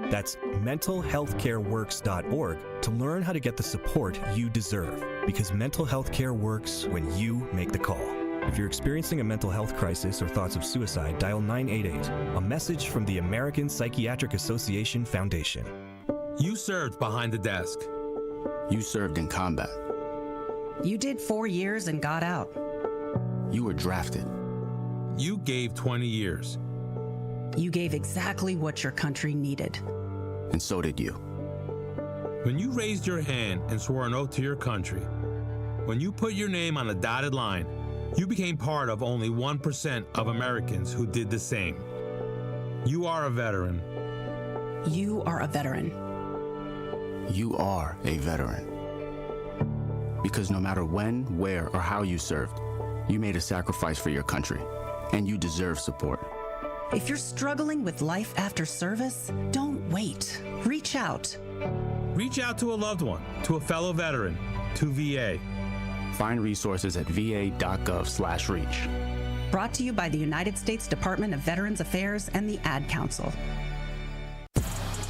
That's mentalhealthcareworks.org to learn how to get the support you deserve, because mental health care works when you make the call. If you're experiencing a mental health crisis or thoughts of suicide, dial 988, a message from the American Psychiatric Association Foundation. You served behind the desk. You served in combat. You did 4 years and got out. You were drafted. You gave 20 years. You gave exactly what your country needed. And so did you. When you raised your hand and swore an oath to your country, when you put your name on a dotted line, you became part of only 1% of Americans who did the same. You are a veteran. You are a veteran. You are a veteran. Because no matter when, where, or how you served, you made a sacrifice for your country, and you deserve support. If you're struggling with life after service, don't wait. Reach out. Reach out to a loved one, to a fellow veteran, to VA. Find resources at va.gov/reach. Brought to you by the United States Department of Veterans Affairs and the Ad Council.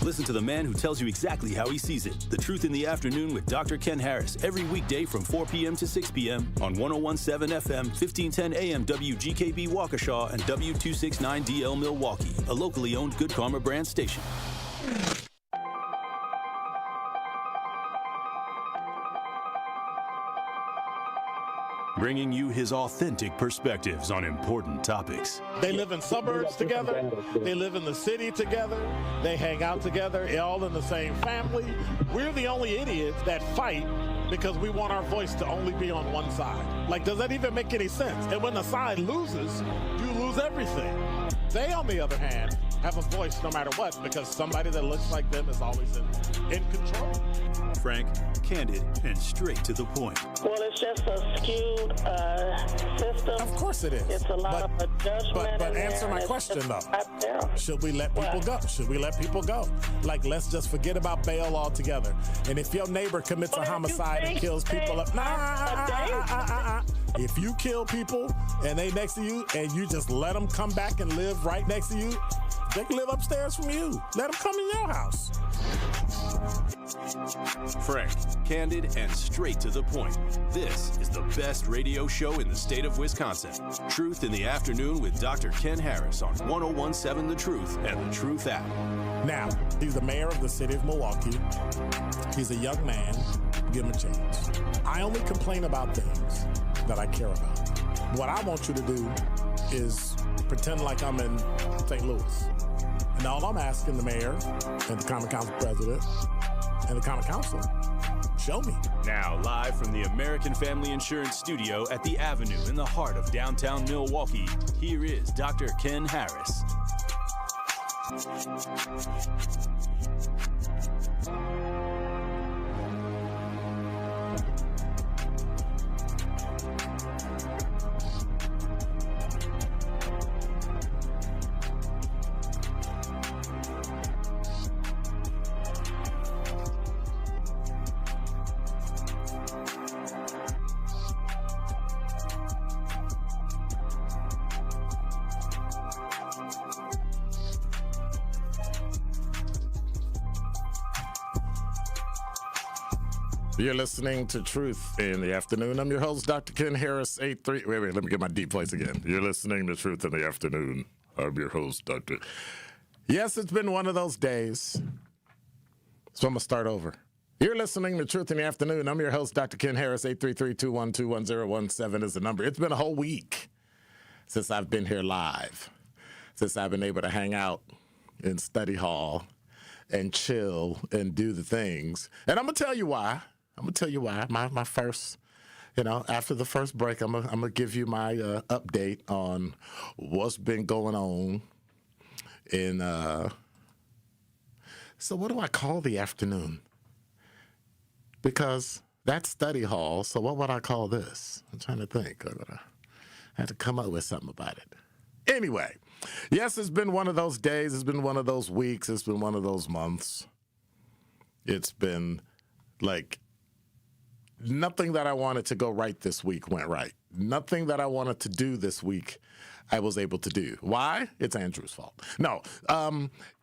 Listen to the man who tells you exactly how he sees it. The Truth in the Afternoon with Dr. Ken Harris, every weekday from 4 p.m. to 6 p.m. on 101.7 FM, 1510 AM WGKB Waukesha and W269DL Milwaukee, a locally owned Good Karma brand station. Bringing you his authentic perspectives on important topics. They live in suburbs together. They live in the city together. They hang out together, all in the same family. We're the only idiots that fight because we want our voice to only be on one side. Like, does that even make any sense? And when the side loses, you lose everything. They, on the other hand, have a voice no matter what, because somebody that looks like them is always in control. Frank, candid, and straight to the point. Well, it's just a skewed system. Of course it is. It's a lot of judgment. But answer my question, though. Should we let people go? Should we let people go? Like, let's just forget about bail altogether. And if your neighbor commits a homicide and kills people up, if you kill people and they next to you and you just let them come back and live right next to you, they can live upstairs from you. Let them come in your house. Frank, candid, and straight to the point. This is the best radio show in the state of Wisconsin. Truth in the Afternoon with Dr. Ken Harris on 101.7 The Truth and The Truth app. Now, he's the mayor of the city of Milwaukee. He's a young man. Give him a chance. I only complain about things that I care about. What I want you to do is pretend like I'm in St. Louis. And all I'm asking the mayor and the Common Council president and the Common Council, show me. Now, live from the American Family Insurance Studio at the Avenue in the heart of downtown Milwaukee, here is Dr. Ken Harris. You're listening to Truth in the Afternoon. I'm your host, Dr. Ken Harris, 83. Wait, let me get my deep voice again. You're listening to Truth in the Afternoon. I'm your host, Dr. Yes, it's been one of those days. So I'm going to start over. You're listening to Truth in the Afternoon. I'm your host, Dr. Ken Harris, 833-212-1017 is the number. It's been a whole week since I've been here live, since I've been able to hang out in study hall and chill and do the things. And I'm going to tell you why. My first, after the first break, I'm gonna give you my update on what's been going on in. So what do I call the afternoon? Because that's study hall. So what would I call this? I'm trying to think. I had to come up with something about it. Anyway, yes, it's been one of those days. It's been one of those weeks. It's been one of those months. It's been like. Nothing that I wanted to go right this week went right. nothing that I wanted to do this week I was able to do. Why? It's Andrew's fault. No,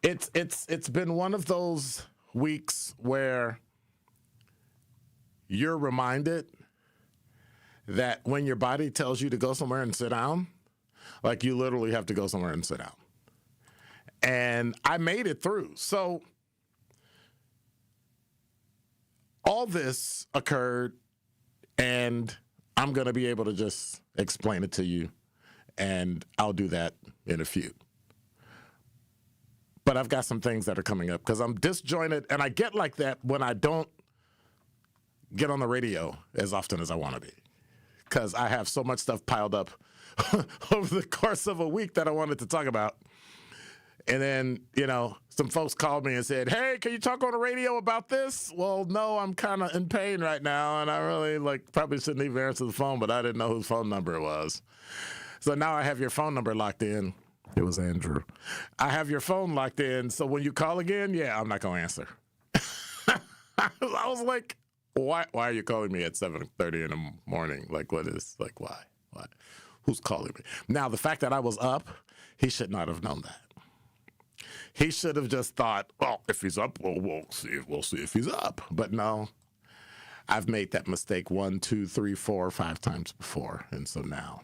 it's been one of those weeks where you're reminded that when your body tells you to go somewhere and sit down, like you literally have to go somewhere and sit down. And I made it through. So all this occurred, and I'm going to be able to just explain it to you, and I'll do that in a few. But I've got some things that are coming up because I'm disjointed, and I get like that when I don't get on the radio as often as I want to be because I have so much stuff piled up over the course of a week that I wanted to talk about. And then, some folks called me and said, hey, can you talk on the radio about this? Well, no, I'm kind of in pain right now, and I really probably shouldn't even answer the phone, but I didn't know whose phone number it was. So now I have your phone number locked in. It was Andrew. I have your phone locked in, so when you call again, yeah, I'm not going to answer. I was like, why are you calling me at 7:30 in the morning? Why? Who's calling me? Now, the fact that I was up, he should not have known that. He should have just thought, well, if he's up, we'll see if he's up. But no, I've made that mistake 1, 2, 3, 4, 5 times before. And so now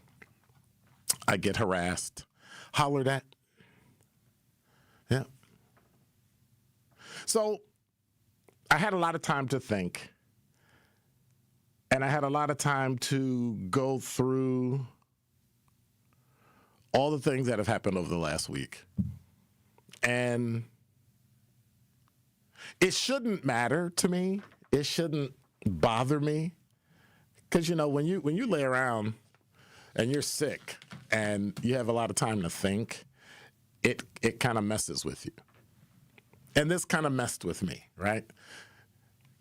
I get harassed, hollered at. Yeah. So I had a lot of time to think. And I had a lot of time to go through all the things that have happened over the last week. And it shouldn't matter to me. It shouldn't bother me. Because, when you lay around and you're sick and you have a lot of time to think, it kind of messes with you. And this kind of messed with me, right?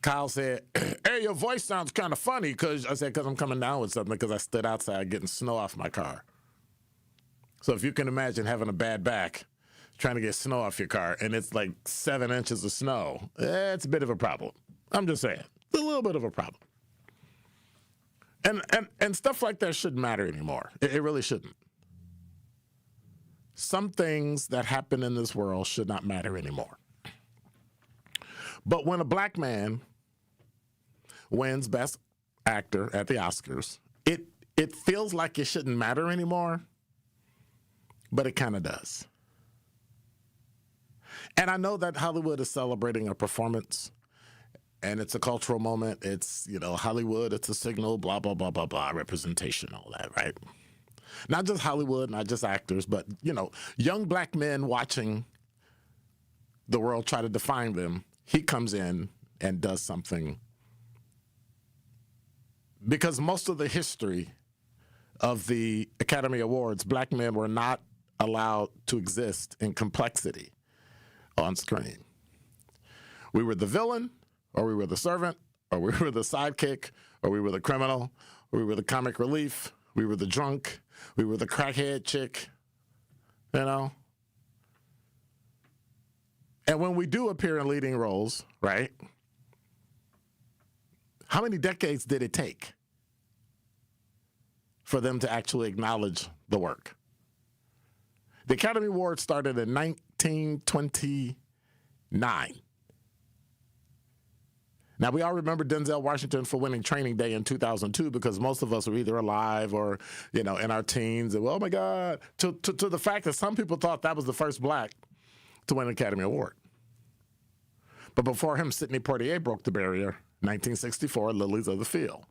Kyle said, hey, your voice sounds kind of funny. Because I'm coming down with something because I stood outside getting snow off my car. So if you can imagine having a bad back, trying to get snow off your car, and it's like 7 inches of snow, it's a bit of a problem. I'm just saying, it's a little bit of a problem. And stuff like that shouldn't matter anymore. It really shouldn't. Some things that happen in this world should not matter anymore. But when a black man wins Best Actor at the Oscars, it feels like it shouldn't matter anymore, but it kind of does. And I know that Hollywood is celebrating a performance, and it's a cultural moment. It's, Hollywood, it's a signal, blah, blah, blah, blah, blah, representation, all that, right? Not just Hollywood, not just actors, but, young black men watching the world try to define them. He comes in and does something. Because most of the history of the Academy Awards, black men were not allowed to exist in complexity on screen. We were the villain, or we were the servant, or we were the sidekick, or we were the criminal, or we were the comic relief, we were the drunk, we were the crackhead chick, And when we do appear in leading roles, right, how many decades did it take for them to actually acknowledge the work? The Academy Awards started in 1929. Now, we all remember Denzel Washington for winning Training Day in 2002 because most of us were either alive or, in our teens. And, oh, my God, to the fact that some people thought that was the first black to win an Academy Award. But before him, Sidney Poitier broke the barrier, 1964, Lilies of the Field.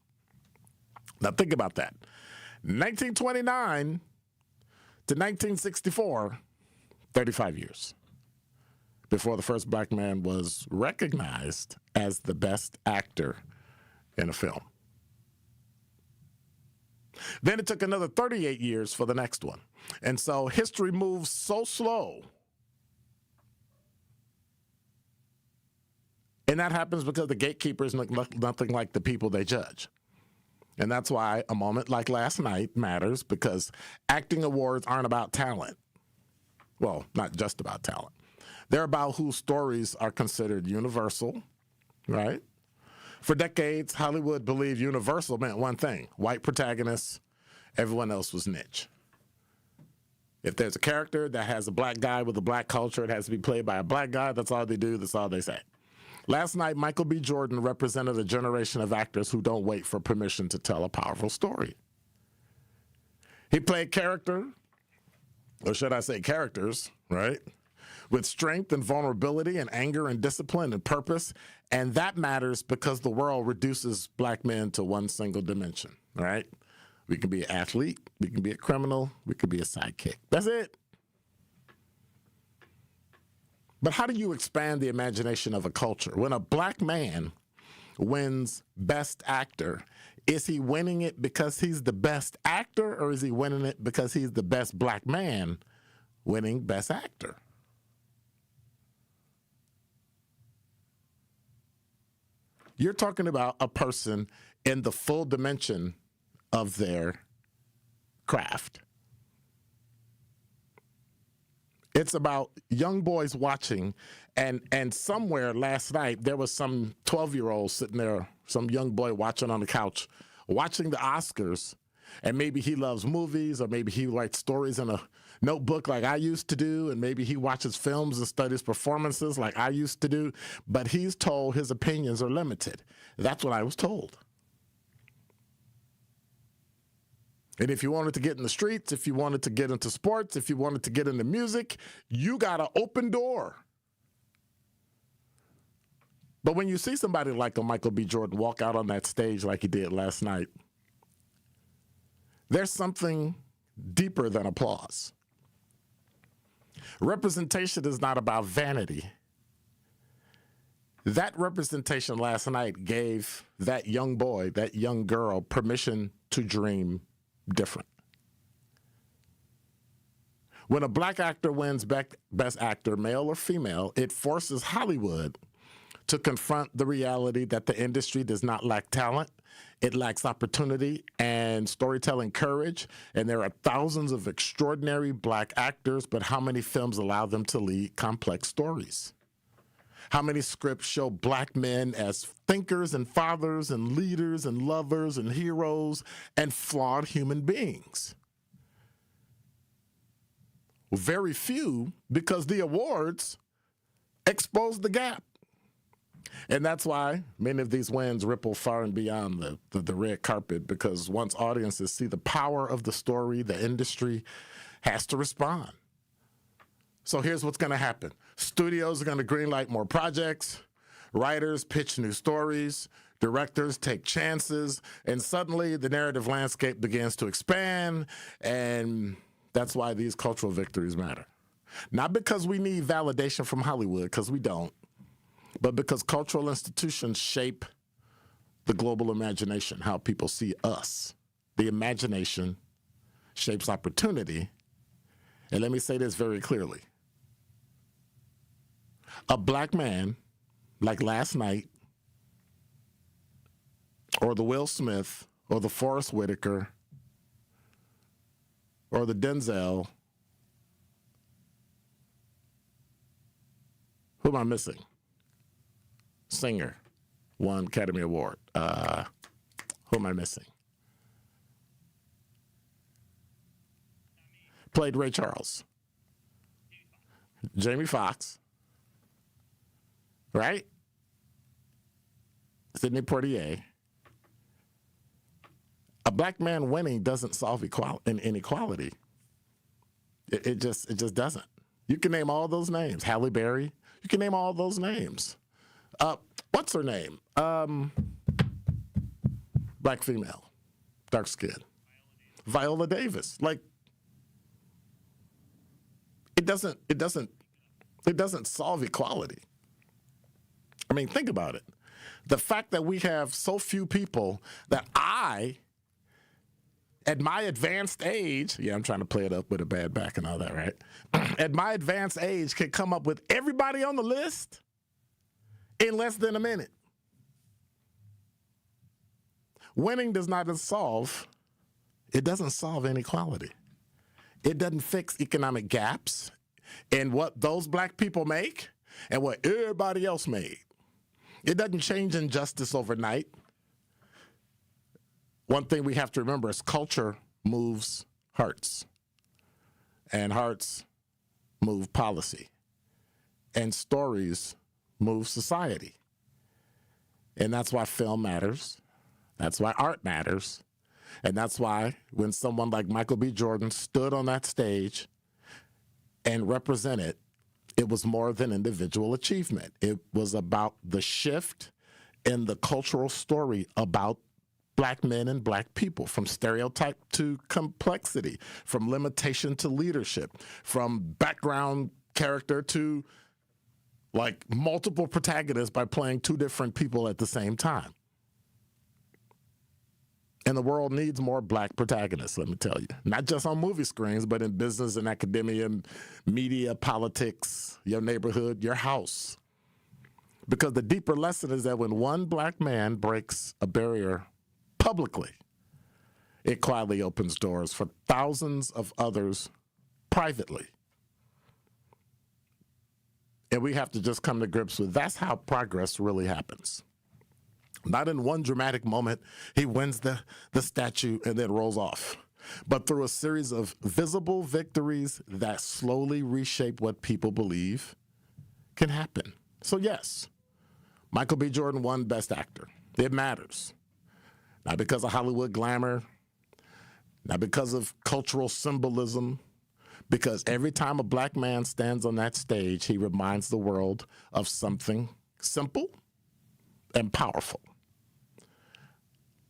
Now, think about that. 1929 to 1964, 35 years before the first black man was recognized as the best actor in a film. Then it took another 38 years for the next one. And so history moves so slow. And that happens because the gatekeepers look nothing like the people they judge. And that's why a moment like last night matters, because acting awards aren't about talent. Well, not just about talent. They're about whose stories are considered universal, right? For decades, Hollywood believed universal meant one thing: white protagonists Everyone else was niche. If there's a character that has a black guy with a black culture, it has to be played by a black guy. That's all they do. That's all they say. Last night, Michael B. Jordan represented a generation of actors who don't wait for permission to tell a powerful story. He played character, or should I say characters, right? With strength and vulnerability and anger and discipline and purpose. And that matters because the world reduces black men to one single dimension, right? We can be an athlete, we can be a criminal, we could be a sidekick. That's it. But how do you expand the imagination of a culture? When a black man wins Best Actor, is he winning it because he's the best actor, or is he winning it because he's the best black man winning Best Actor? You're talking about a person in the full dimension of their craft. It's about young boys watching, and somewhere last night there was some 12-year-old sitting there, some young boy watching on the couch, watching the Oscars, and maybe he loves movies, or maybe he writes stories in a notebook like I used to do, and maybe he watches films and studies performances like I used to do, but he's told his opinions are limited. That's what I was told. And if you wanted to get in the streets, if you wanted to get into sports, if you wanted to get into music, you got an open door. But when you see somebody like a Michael B. Jordan walk out on that stage like he did last night, there's something deeper than applause. Representation is not about vanity. That representation last night gave that young boy, that young girl, permission to dream different. When a black actor wins Best Actor, male or female, it forces Hollywood to confront the reality that the industry does not lack talent. It lacks opportunity and storytelling courage, and there are thousands of extraordinary black actors, but how many films allow them to lead complex stories? How many scripts show black men as thinkers and fathers and leaders and lovers and heroes and flawed human beings? Very few, because the awards expose the gap. And that's why many of these wins ripple far and beyond the red carpet, because once audiences see the power of the story, the industry has to respond. So here's what's going to happen. Studios are going to greenlight more projects. Writers pitch new stories. Directors take chances. And suddenly the narrative landscape begins to expand. And that's why these cultural victories matter. Not because we need validation from Hollywood, because we don't, but because cultural institutions shape the global imagination, how people see us. The imagination shapes opportunity. And let me say this very clearly. A black man, like last night, or the Will Smith, or the Forrest Whitaker, or the Denzel, who am I missing? Singer, won Academy Award. Who am I missing? Played Ray Charles. Jamie Foxx. Right? Sidney Poitier. A black man winning doesn't solve inequality. It just doesn't. You can name all those names. Halle Berry. You can name all those names. What's her name? Black female, dark skin. Viola Davis. Like, it doesn't solve equality. I mean, think about it. The fact that we have so few people that at my advanced age, yeah, I'm trying to play it up with a bad back and all that, right? At my advanced age, can come up with everybody on the list in less than a minute. Winning does not solve inequality. It doesn't fix economic gaps in what those black people make and what everybody else made. It doesn't change injustice overnight. One thing we have to remember is culture moves hearts, and hearts move policy, and stories move society. And that's why film matters. That's why art matters. And that's why when someone like Michael B. Jordan stood on that stage and represented, it was more than individual achievement. It was about the shift in the cultural story about Black men and Black people, from stereotype to complexity, from limitation to leadership, from background character to like multiple protagonists by playing two different people at the same time. And the world needs more Black protagonists, let me tell you. Not just on movie screens, but in business and academia and media, politics, your neighborhood, your house. Because the deeper lesson is that when one Black man breaks a barrier publicly, it quietly opens doors for thousands of others privately. And we have to just come to grips with that's how progress really happens. Not in one dramatic moment, he wins the statue and then rolls off, but through a series of visible victories that slowly reshape what people believe can happen. So yes, Michael B. Jordan won Best Actor. It matters. Not because of Hollywood glamour, not because of cultural symbolism, because every time a Black man stands on that stage, he reminds the world of something simple and powerful.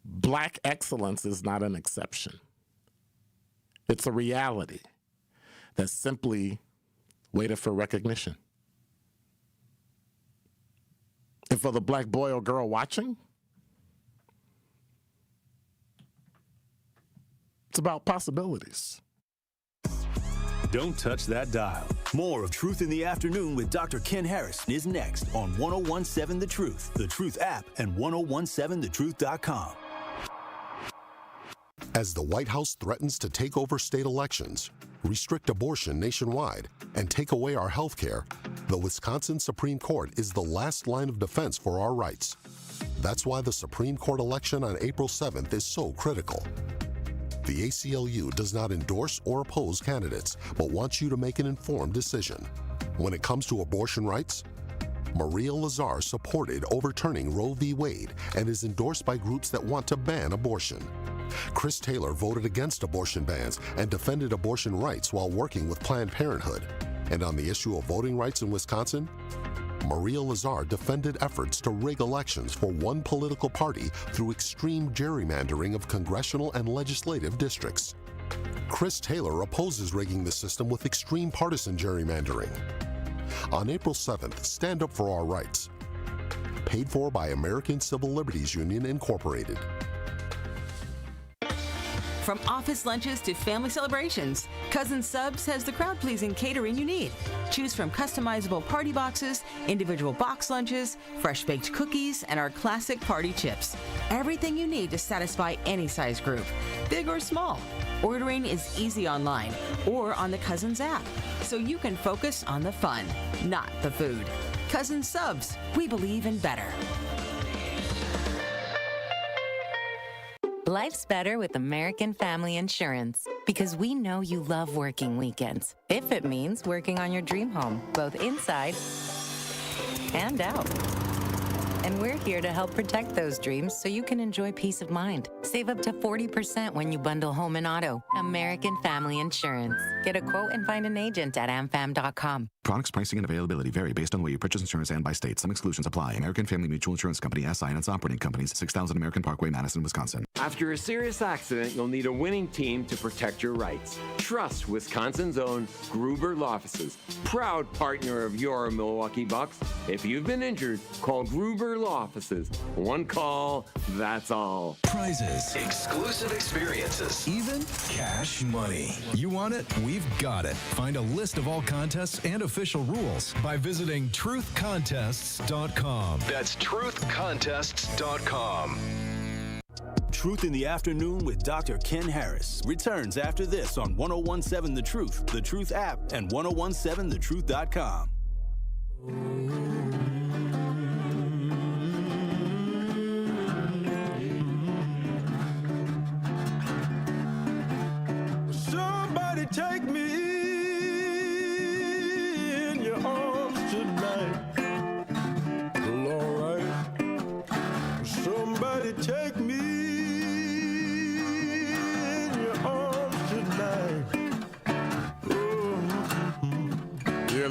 Black excellence is not an exception. It's a reality that simply waited for recognition. And for the Black boy or girl watching, it's about possibilities. Don't touch that dial. More of Truth in the Afternoon with Dr. Ken Harris is next on 1017 The Truth, The Truth app, and 1017thetruth.com. As the White House threatens to take over state elections, restrict abortion nationwide, and take away our health care, the Wisconsin Supreme Court is the last line of defense for our rights. That's why the Supreme Court election on April 7th is so critical. The ACLU does not endorse or oppose candidates, but wants you to make an informed decision. When it comes to abortion rights, Maria Lazar supported overturning Roe v. Wade and is endorsed by groups that want to ban abortion. Chris Taylor voted against abortion bans and defended abortion rights while working with Planned Parenthood. And on the issue of voting rights in Wisconsin, Maria Lazar defended efforts to rig elections for one political party through extreme gerrymandering of congressional and legislative districts. Chris Taylor opposes rigging the system with extreme partisan gerrymandering. On April 7th, stand up for our rights. Paid for by American Civil Liberties Union, Incorporated. From office lunches to family celebrations, Cousin Subs has the crowd-pleasing catering you need. Choose from customizable party boxes, individual box lunches, fresh-baked cookies, and our classic party chips. Everything you need to satisfy any size group, big or small. Ordering is easy online or on the Cousins app, so you can focus on the fun, not the food. Cousin Subs, we believe in better. Life's better with American Family Insurance because we know you love working weekends. If it means working on your dream home, both inside and out. And we're here to help protect those dreams so you can enjoy peace of mind. Save up to 40% when you bundle home and auto. American Family Insurance. Get a quote and find an agent at amfam.com. Products, pricing, and availability vary based on where you purchase insurance and by state. Some exclusions apply. American Family Mutual Insurance Company, SI, and its operating companies, 6000 American Parkway, Madison, Wisconsin. After a serious accident, you'll need a winning team to protect your rights. Trust Wisconsin's own Gruber Law Offices, proud partner of your Milwaukee Bucks. If you've been injured, call Gruber Law Offices. One call, that's all. Prizes, exclusive experiences, even cash money. You want it? We've got it. Find a list of all contests and official rules by visiting truthcontests.com. That's truthcontests.com. Truth in the Afternoon with Dr. Ken Harris returns after this on 1017 The Truth, The Truth app, and 1017thetruth.com.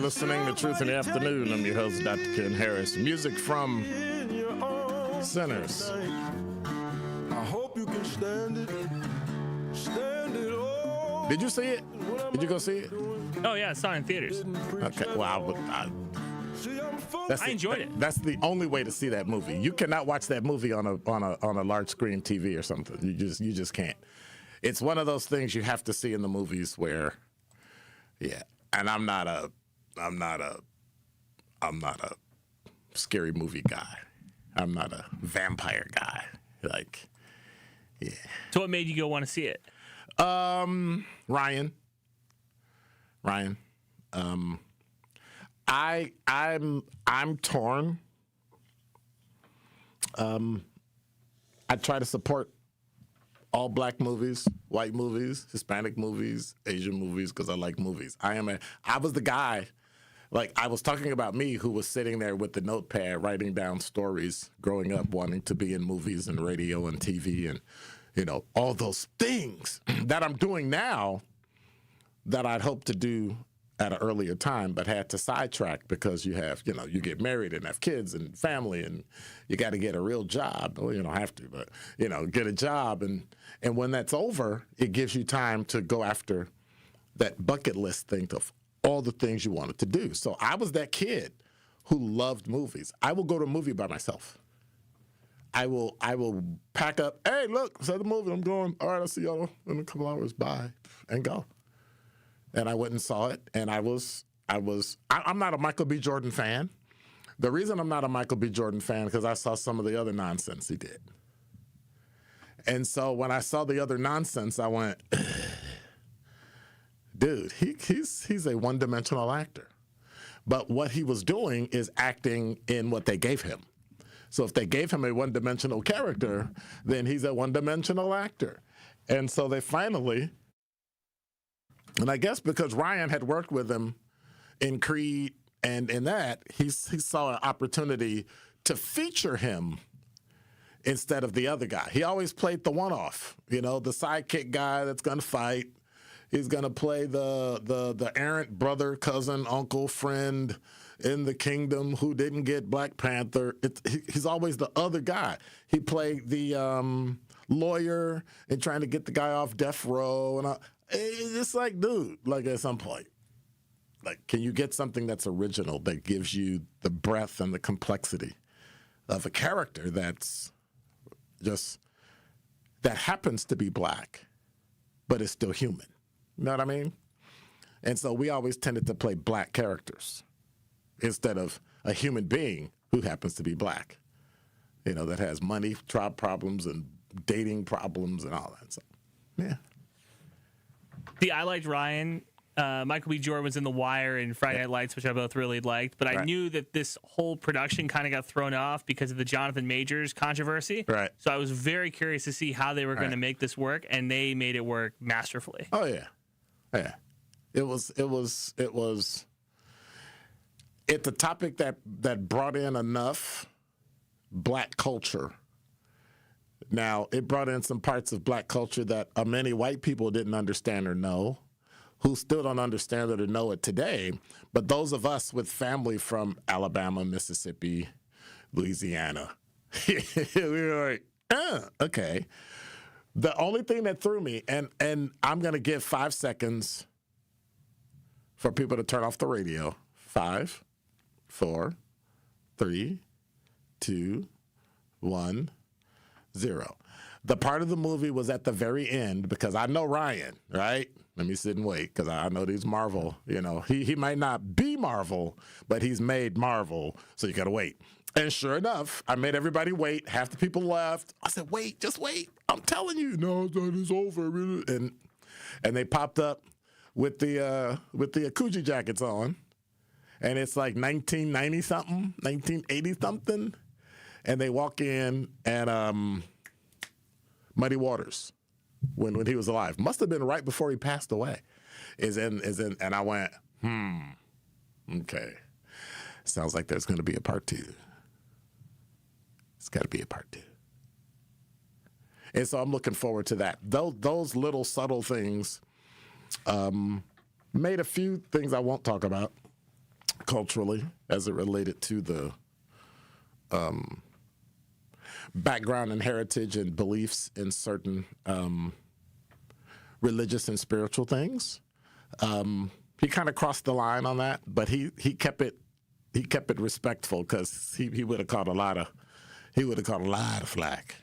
listening to Truth in the Afternoon. I'm your host, Dr. Ken Harris. Music from Sinners. I hope you can stand it. Stand it all. Did you see it? Did you go see it? Oh yeah, I saw it in theaters. Okay, well, I enjoyed it. That's the only way to see that movie. You cannot watch that movie on a large screen TV or something. You just can't. It's one of those things you have to see in the movies where, yeah. And I'm not a scary movie guy. I'm not a vampire guy. Like, yeah. So what made you go want to see it? Ryan. I'm torn. I try to support all black movies, white movies, Hispanic movies, Asian movies, because I like movies. I was the guy, like I was talking about me, who was sitting there with the notepad writing down stories growing up, wanting to be in movies and radio and TV and, all those things that I'm doing now that I'd hoped to do at an earlier time, but had to sidetrack because you have, you get married and have kids and family and you got to get a real job. Well, you don't have to, but, get a job. And when that's over, it gives you time to go after that bucket list thing of all the things you wanted to do. So I was that kid who loved movies. I will go to a movie by myself. I will pack up, hey, look, saw the movie, I'm going, all right, I'll see y'all in a couple hours, bye, and go. And I went and saw it, and I'm not a Michael B. Jordan fan. The reason I'm not a Michael B. Jordan fan because I saw some of the other nonsense he did. And so when I saw the other nonsense, I went, dude, he's a one-dimensional actor. But what he was doing is acting in what they gave him. So if they gave him a one-dimensional character, then he's a one-dimensional actor. And so they finally, and I guess because Ryan had worked with him in Creed and in that, he saw an opportunity to feature him instead of the other guy. He always played the one-off, the sidekick guy that's going to fight. He's going to play the errant brother, cousin, uncle, friend in the kingdom who didn't get Black Panther. He's always the other guy. He played the lawyer and trying to get the guy off death row. And it's just like, dude, like at some point, like, can you get something that's original that gives you the breadth and the complexity of a character that's just, that happens to be black, but is still human? You know what I mean? And so we always tended to play black characters instead of a human being who happens to be black, that has money, tribe problems, and dating problems and all that. So, yeah. I liked Ryan. Michael B. Jordan was in The Wire and Friday Night Lights, which I both really liked. But I knew that this whole production kind of got thrown off because of the Jonathan Majors controversy. Right. So I was very curious to see how they were going to make this work, and they made it work masterfully. Oh, yeah. Yeah. It's a topic that brought in enough black culture. Now, it brought in some parts of black culture that many white people didn't understand or know, who still don't understand it or know it today. But those of us with family from Alabama, Mississippi, Louisiana, we were like, okay. The only thing that threw me, and I'm going to give 5 seconds for people to turn off the radio. 5, 4, 3, 2, 1, 0. The part of the movie was at the very end because I know Ryan, right? Let me sit and wait because I know these Marvel, he might not be Marvel, but he's made Marvel, so you got to wait. And sure enough, I made everybody wait. Half the people left. I said, wait, just wait. I'm telling you. No, it's over. And they popped up with the Akuji jackets on. And it's like 1990-something, 1980-something. And they walk in and Muddy Waters, when he was alive, must have been right before he passed away, is in, and I went, okay. Sounds like there's going to be a part 2. It's got to be a part 2. And so I'm looking forward to that. Those little subtle things made a few things I won't talk about culturally as it related to the background and heritage and beliefs in certain religious and spiritual things. He kind of crossed the line on that, but he kept it respectful because he would have caught a lot of flack.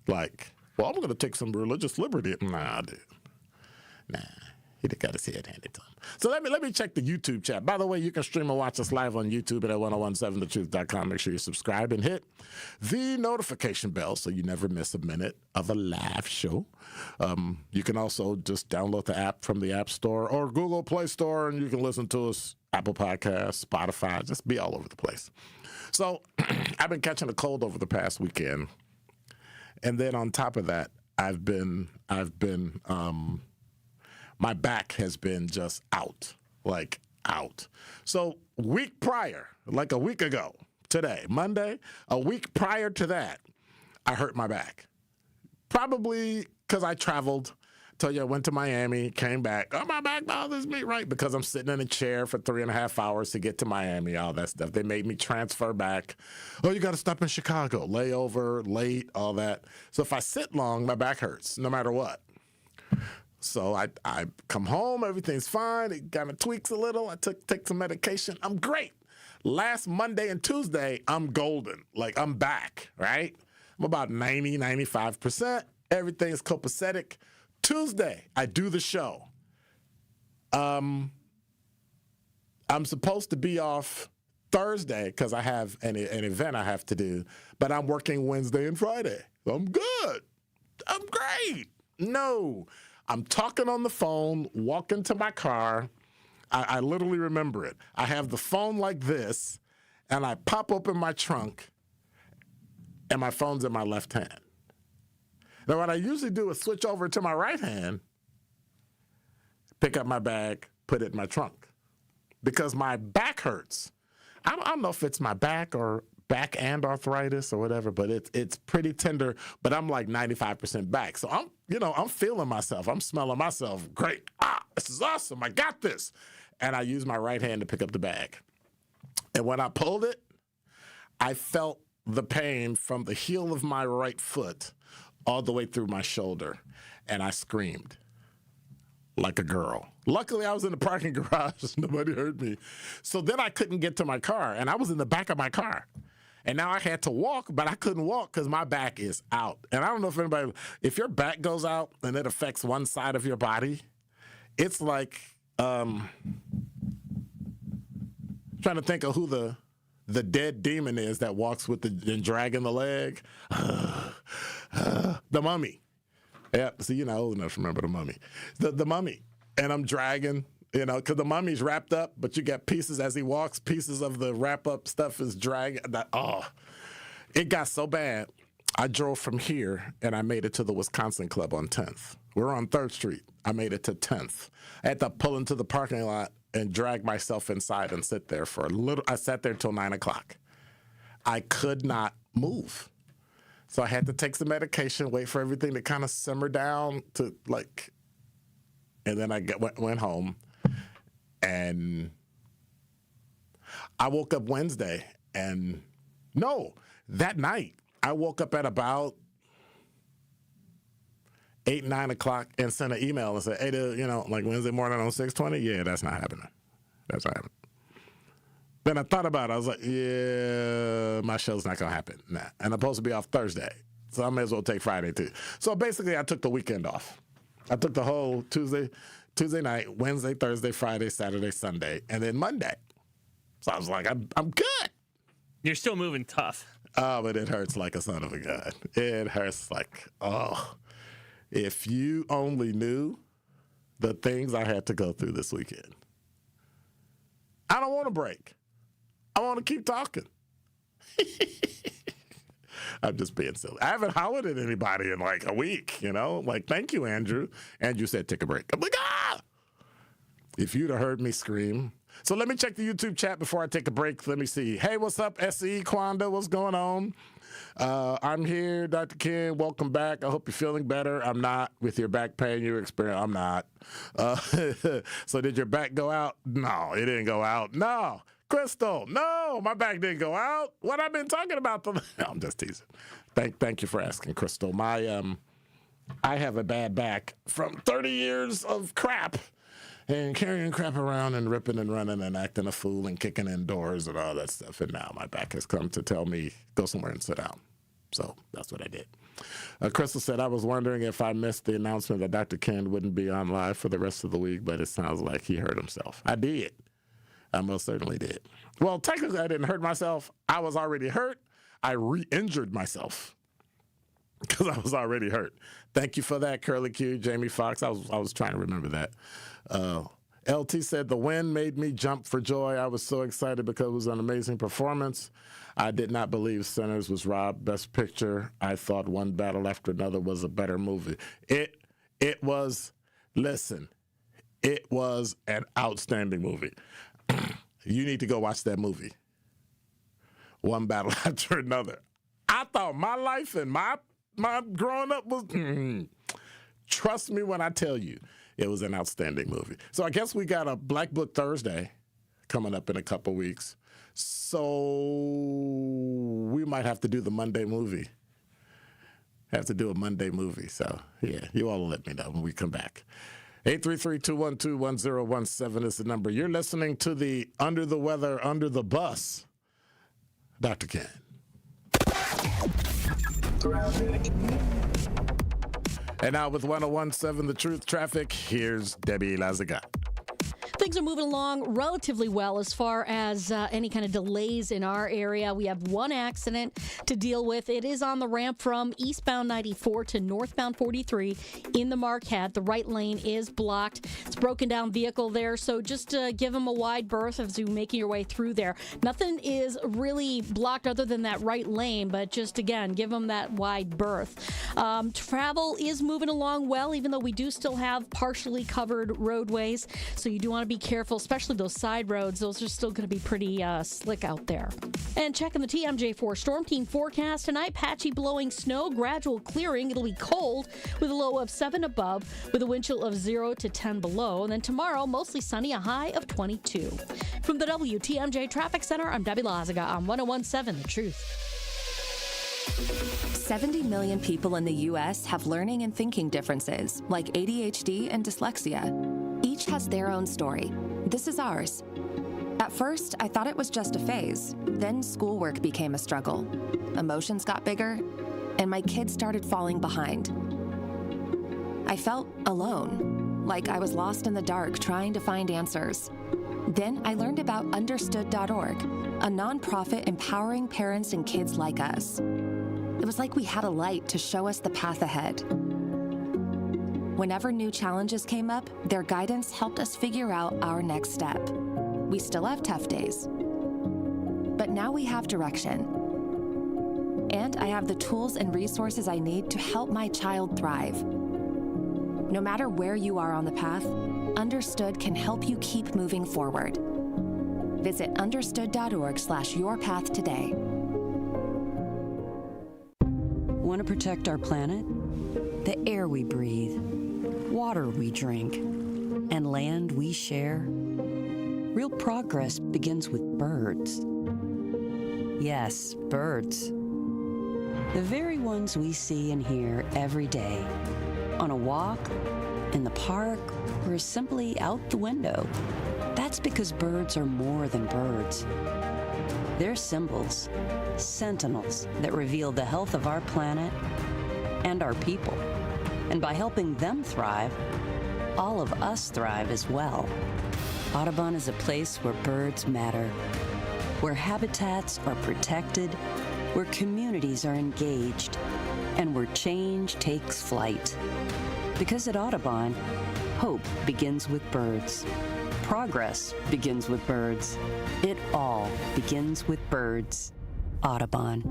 Like, well, I'm going to take some religious liberty. Nah, dude. Nah. He got his head handed to him. So let me check the YouTube chat. By the way, you can stream and watch us live on YouTube at 1017thetruth.com. Make sure you subscribe and hit the notification bell so you never miss a minute of a live show. You can also just download the app from the App Store or Google Play Store, and you can listen to us, Apple Podcasts, Spotify, just be all over the place. So I've been catching a cold over the past weekend. And then on top of that, I've been my back has been just out. So week prior, like a week ago, today, Monday, a week prior to that, I hurt my back. Probably because I traveled. Told you I went to Miami, came back. Oh, my back bothers me, right? Because I'm sitting in a chair for 3.5 hours to get to Miami, all that stuff. They made me transfer back. Oh, you got to stop in Chicago. Layover, late, all that. So if I sit long, my back hurts, no matter what. So I come home, everything's fine. It kind of tweaks a little. I take some medication. I'm great. Last Monday and Tuesday, I'm golden. Like, I'm back, right? I'm about 90, 95%. Everything's copacetic. Tuesday, I do the show. I'm supposed to be off Thursday because I have an event I have to do, but I'm working Wednesday and Friday. So I'm good. I'm great. No. I'm talking on the phone, walking to my car. I literally remember it. I have the phone like this, and I pop open my trunk, and my phone's in my left hand. Now, what I usually do is switch over to my right hand, pick up my bag, put it in my trunk, because my back hurts. I don't know if it's my back or back and arthritis or whatever, but it's pretty tender, but I'm like 95% back. So I'm feeling myself. I'm smelling myself. Great. This is awesome. I got this. And I use my right hand to pick up the bag. And when I pulled it, I felt the pain from the heel of my right foot all the way through my shoulder. And I screamed like a girl. Luckily, I was in the parking garage. Nobody heard me. So then I couldn't get to my car, and I was in the back of my car. And now I had to walk, but I couldn't walk because my back is out. And I don't know if your back goes out and it affects one side of your body, it's like, trying to think of who the dead demon is that walks with the dragging the leg. The mummy. Yeah, see, you're not old enough to remember the mummy. The mummy. And I'm dragging, because the mummy's wrapped up, but you get pieces as he walks, pieces of the wrap-up stuff is dragging. It got so bad, I drove from here, and I made it to the Wisconsin Club on 10th. We're on 3rd Street. I made it to 10th. I had to pull into the parking lot and drag myself inside and sit there for a little. I sat there till 9 o'clock. I could not move. So I had to take some medication, wait for everything to kind of simmer down to and then I went home, and I woke up Wednesday, and that night I woke up at about 8, 9 o'clock and sent an email and said, hey, like Wednesday morning on 6:20? Yeah, that's not happening. That's not happening. Then I thought about it. I was like, yeah, my show's not going to happen. Nah. And I'm supposed to be off Thursday, so I may as well take Friday too. So basically, I took the weekend off. I took the whole Tuesday night, Wednesday, Thursday, Friday, Saturday, Sunday, and then Monday. So I was like, I'm good. You're still moving tough. Oh, but it hurts like a son of a gun. It hurts like, if you only knew the things I had to go through this weekend. I don't want to break. I want to keep talking. I'm just being silly. I haven't hollered at anybody in like a week, Like, thank you, Andrew. Andrew said, take a break. I'm like, If you'd have heard me scream. So let me check the YouTube chat before I take a break. Let me see. Hey, what's up, SE Quanda? What's going on? I'm here, Dr. Ken. Welcome back. I hope you're feeling better. I'm not with your back pain you experience. I'm not. So did your back go out? No, it didn't go out. No. Crystal, no, my back didn't go out. What I've been talking about? No, I'm just teasing. Thank you for asking, Crystal. I have a bad back from 30 years of crap and carrying crap around and ripping and running and acting a fool and kicking indoors and all that stuff. And now my back has come to tell me, go somewhere and sit down. So that's what I did. Crystal said, I was wondering if I missed the announcement that Dr. Ken wouldn't be on live for the rest of the week, but it sounds like he hurt himself. I did. I most certainly did. Well, technically, I didn't hurt myself. I was already hurt. I re-injured myself because I was already hurt. Thank you for that, Curly Q, Jamie Foxx. I was trying to remember that. LT said, the win made me jump for joy. I was so excited because it was an amazing performance. I did not believe Sinners was robbed Best Picture. I thought One Battle After Another was a better movie. It was, listen, it was an outstanding movie. You need to go watch that movie. One Battle After Another. I thought my life and my growing up was, trust me when I tell you, it was an outstanding movie. So I guess we got a Black Book Thursday coming up in a couple weeks. So we might have to do the Monday movie. Have to do a Monday movie. So, yeah, you all will let me know when we come back. 833-212-1017 is the number. You're listening to the Under the Weather, Under the Bus, Dr. Ken. And now with 1017 The Truth Traffic, here's Debbie Lazagat. Things are moving along relatively well as far as any kind of delays in our area. We have one accident to deal with. It is on the ramp from eastbound 94 to northbound 43 in the Marquette. The right lane is blocked. It's a broken down vehicle there, so just give them a wide berth as you're making your way through there. Nothing is really blocked other than that right lane, but just, again, give them that wide berth. Travel is moving along well, even though we do still have partially covered roadways, so you do want to be careful, especially those side roads. Those are still going to be pretty slick out there. And checking the TMJ4 Storm Team forecast tonight, patchy blowing snow, gradual clearing. It'll be cold with a low of 7 above with a wind chill of 0 to 10 below. And then tomorrow, mostly sunny, a high of 22. From the WTMJ Traffic Center, I'm Debbie Lazaga on 1017 The Truth. 70 million people in the U.S. have learning and thinking differences, like ADHD and dyslexia. Each has their own story. This is ours. At first, I thought it was just a phase. Then schoolwork became a struggle. Emotions got bigger, and my kids started falling behind. I felt alone, like I was lost in the dark trying to find answers. Then I learned about Understood.org, a nonprofit empowering parents and kids like us. It was like we had a light to show us the path ahead. Whenever new challenges came up, their guidance helped us figure out our next step. We still have tough days, but now we have direction. And I have the tools and resources I need to help my child thrive. No matter where you are on the path, Understood can help you keep moving forward. Visit understood.org/yourpath today. Want to protect our planet? The air we breathe, water we drink, and land we share? Real progress begins with birds. Yes, birds. The very ones we see and hear every day. On a walk, in the park, or simply out the window. That's because birds are more than birds. They're symbols, sentinels that reveal the health of our planet and our people. And by helping them thrive, all of us thrive as well. Audubon is a place where birds matter, where habitats are protected, where communities are engaged, and where change takes flight. Because at Audubon, hope begins with birds. Progress begins with birds. It all begins with birds. Audubon.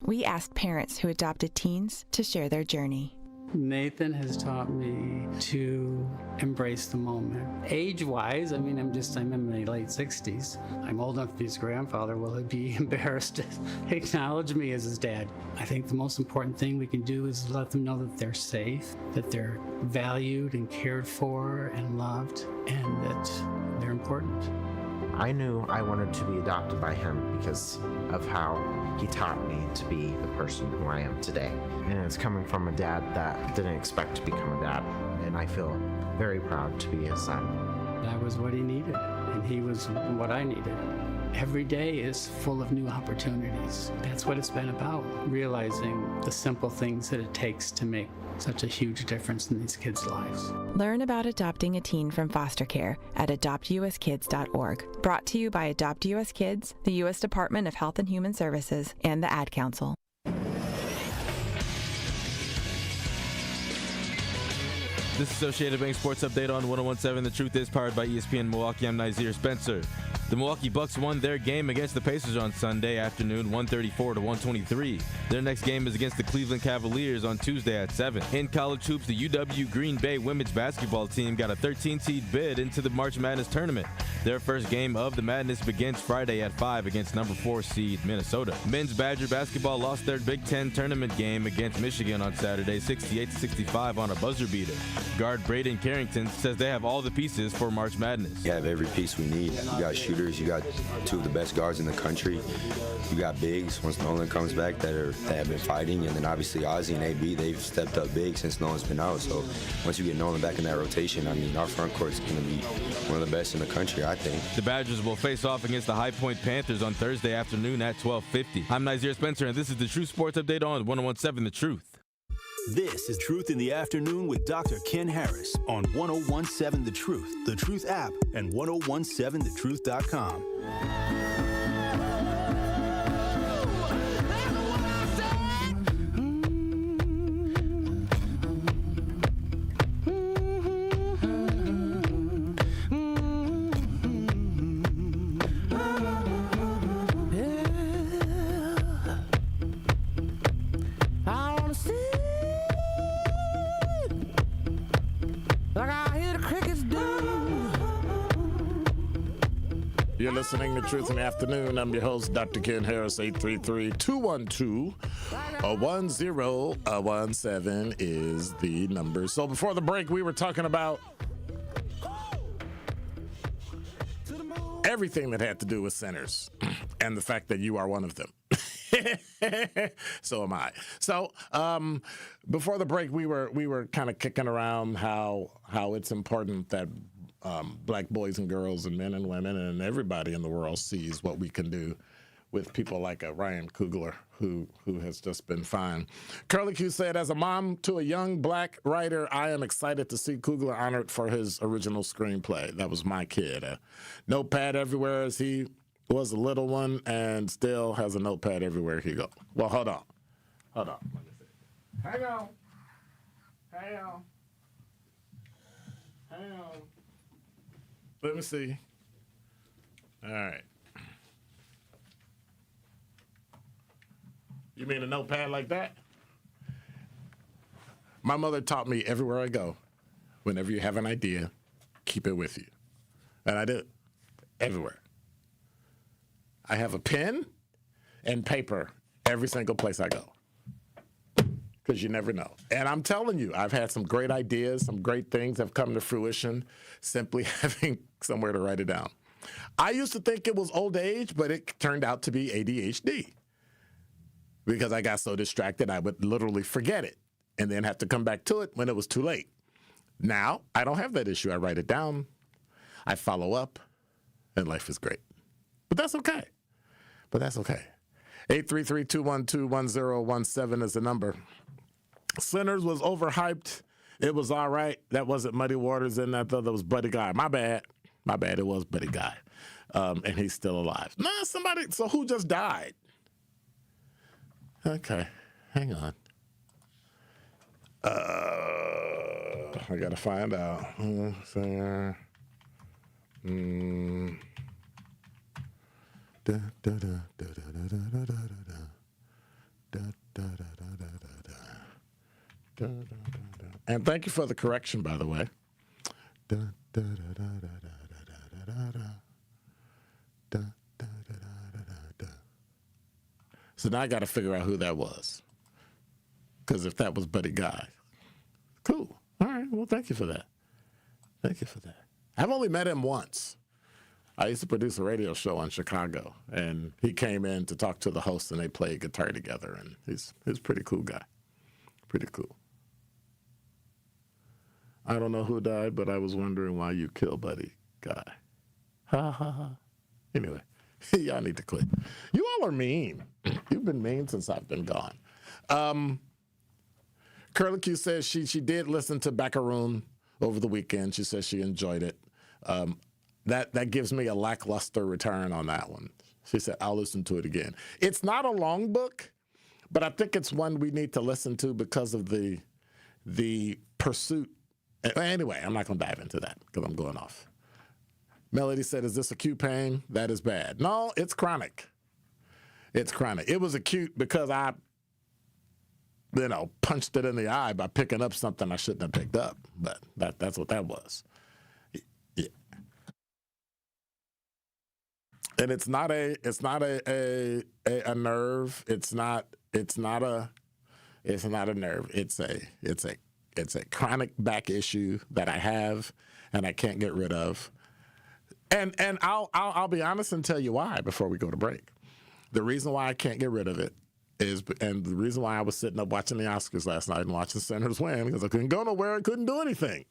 We asked parents who adopted teens to share their journey. Nathan has taught me to embrace the moment. Age-wise, I'm in my late 60s. I'm old enough to be his grandfather. Will he be embarrassed to acknowledge me as his dad? I think the most important thing we can do is let them know that they're safe, that they're valued and cared for and loved, and that they're important. I knew I wanted to be adopted by him because of how he taught me to be the person who I am today. And it's coming from a dad that didn't expect to become a dad. And I feel very proud to be his son. I was what he needed, and he was what I needed. Every day is full of new opportunities. That's what it's been about, realizing the simple things that it takes to make such a huge difference in these kids' lives. Learn about adopting a teen from foster care at adoptuskids.org. Brought to you by Adopt US Kids, the U.S. Department of Health and Human Services, and the Ad Council. This Associated Bank Sports Update on 101.7 The Truth is powered by ESPN Milwaukee. I'm Xavier Spencer. The Milwaukee Bucks won their game against the Pacers on Sunday afternoon, 134-123. Their next game is against the Cleveland Cavaliers on Tuesday at 7. In college hoops, the UW Green Bay women's basketball team got a 13-seed bid into the March Madness tournament. Their first game of the Madness begins Friday at 5 against number 4 seed Minnesota. Men's Badger basketball lost their Big Ten tournament game against Michigan on Saturday, 68-65 on a buzzer beater. Guard Braden Carrington says they have all the pieces for March Madness. You have every piece we need. You got shooters, you got two of the best guards in the country. You got bigs once Nolan comes back that have been fighting, and then obviously Ozzy and AB, they've stepped up big since Nolan's been out. So once you get Nolan back in that rotation, our front court's going to be one of the best in the country, I think. The Badgers will face off against the High Point Panthers on Thursday afternoon at 12:50. I'm Xavier Spencer, and this is the True Sports Update on 101.7 The Truth. This is Truth in the Afternoon with Dr. Ken Harris on 101.7 The Truth app, and 1017thetruth.com. You're listening to Truth in the Afternoon. I'm your host, Dr. Ken Harris. 833-212-1017 is the number. So before the break, we were talking about everything that had to do with centers and the fact that you are one of them. So am I. So before the break, we were kind of kicking around how it's important that black boys and girls and men and women and everybody in the world sees what we can do with people like Ryan Coogler, who has just been fine. Curly Q said, as a mom to a young black writer, I am excited to see Coogler honored for his original screenplay. That was my kid. A notepad everywhere as he was a little one, and still has a notepad everywhere he goes. Well, hold on. Let me see. Hang on. Let me see. All right. You mean a notepad like that? My mother taught me everywhere I go, whenever you have an idea, keep it with you. And I do. Everywhere. I have a pen and paper every single place I go. Because you never know. And I'm telling you, I've had some great ideas, some great things have come to fruition simply having somewhere to write it down. I used to think it was old age, but it turned out to be ADHD. Because I got so distracted, I would literally forget it and then have to come back to it when it was too late. Now, I don't have that issue. I write it down, I follow up, and life is great. But that's okay. 833-212-1017 is the number. Sinners was overhyped. It was all right. That wasn't Muddy Waters in that, though. That was Buddy Guy. My bad. It was Buddy Guy. And he's still alive. So who just died? Okay. Hang on. I got to find out. And thank you for the correction, by the way. So now I got to figure out who that was. Because if that was Buddy Guy, cool. All right. Well, thank you for that. Thank you for that. I've only met him once. I used to produce a radio show in Chicago, and he came in to talk to the host, and they played guitar together, and he's a pretty cool guy. Pretty cool. I don't know who died, but I was wondering why you killed Buddy Guy. Ha, ha, ha. Anyway, y'all need to quit. You all are mean. You've been mean since I've been gone. Curly Q says she did listen to Baccaroon over the weekend. She says she enjoyed it. That gives me a lackluster return on that one. She said, I'll listen to it again. It's not a long book, but I think it's one we need to listen to because of the pursuit. Anyway, I'm not going to dive into that because I'm going off. Melody said, is this acute pain? That is bad. No, it's chronic. It's chronic. It was acute because I, punched it in the eye by picking up something I shouldn't have picked up. But that's what that was. Yeah. And it's not a nerve. It's not a nerve. It's a chronic back issue that I have and I can't get rid of. And I'll be honest and tell you why before we go to break. The reason why I can't get rid of it is, and the reason why I was sitting up watching the Oscars last night and watching Sinners win, because I couldn't go nowhere, I couldn't do anything,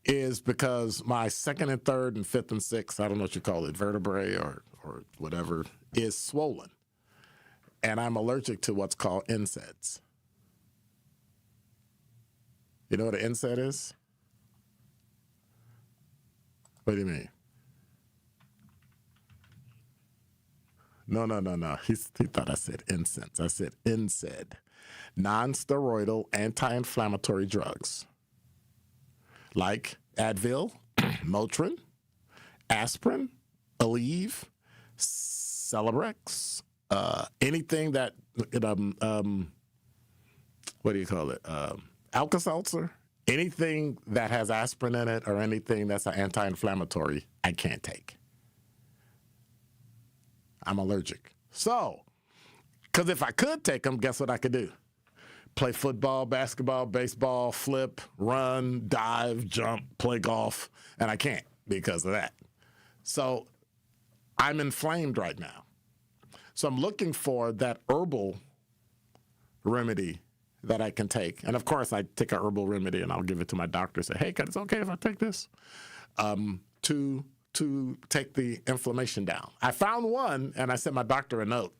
is because my second and third and fifth and sixth, I don't know what you call it, vertebrae or whatever, is swollen. And I'm allergic to what's called NSAIDs. You know what an NSAID is? What do you mean? No. He thought I said incense. I said NSAID. Non-steroidal anti-inflammatory drugs. Like Advil, Motrin, aspirin, Aleve, Celebrex, anything that, what do you call it? Alka-Seltzer. Anything that has aspirin in it or anything that's an anti-inflammatory, I can't take. I'm allergic. So, because if I could take them, guess what I could do? Play football, basketball, baseball, flip, run, dive, jump, play golf, and I can't because of that. So, I'm inflamed right now. So, I'm looking for that herbal remedy that I can take. And of course, I take a herbal remedy and I'll give it to my doctor and say, hey, it's okay if I take this to take the inflammation down. I found one and I sent my doctor a note,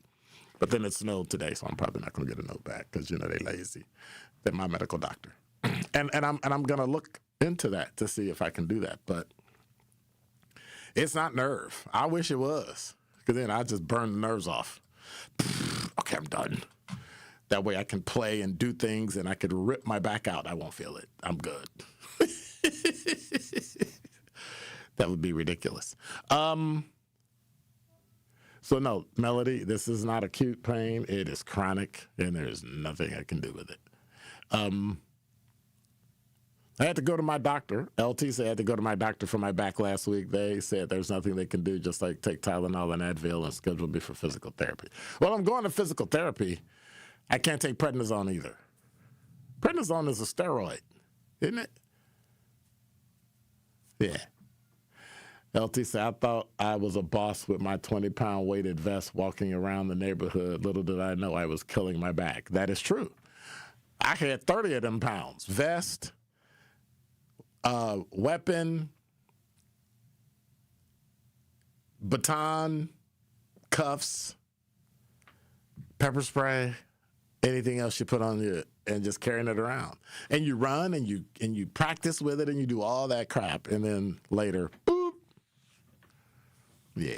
but then it snowed today, so I'm probably not going to get a note back because, they're lazy. They're my medical doctor. and I'm going to look into that to see if I can do that. But it's not nerve. I wish it was, because then I just burn the nerves off. Okay, I'm done. That way I can play and do things and I could rip my back out. I won't feel it. I'm good. That would be ridiculous. So no, Melody, this is not acute pain. It is chronic and there's nothing I can do with it. I had to go to my doctor. LT said I had to go to my doctor for my back last week. They said there's nothing they can do, just like take Tylenol and Advil and schedule me for physical therapy. Well, I'm going to physical therapy. I can't take prednisone either. Prednisone is a steroid, isn't it? Yeah. LT said, I thought I was a boss with my 20-pound weighted vest walking around the neighborhood. Little did I know I was killing my back. That is true. I had 30 of them pounds. Vest, weapon, baton, cuffs, pepper spray, anything else you put on you, and just carrying it around. And you run and you practice with it and you do all that crap. And then later, boop. Yeah.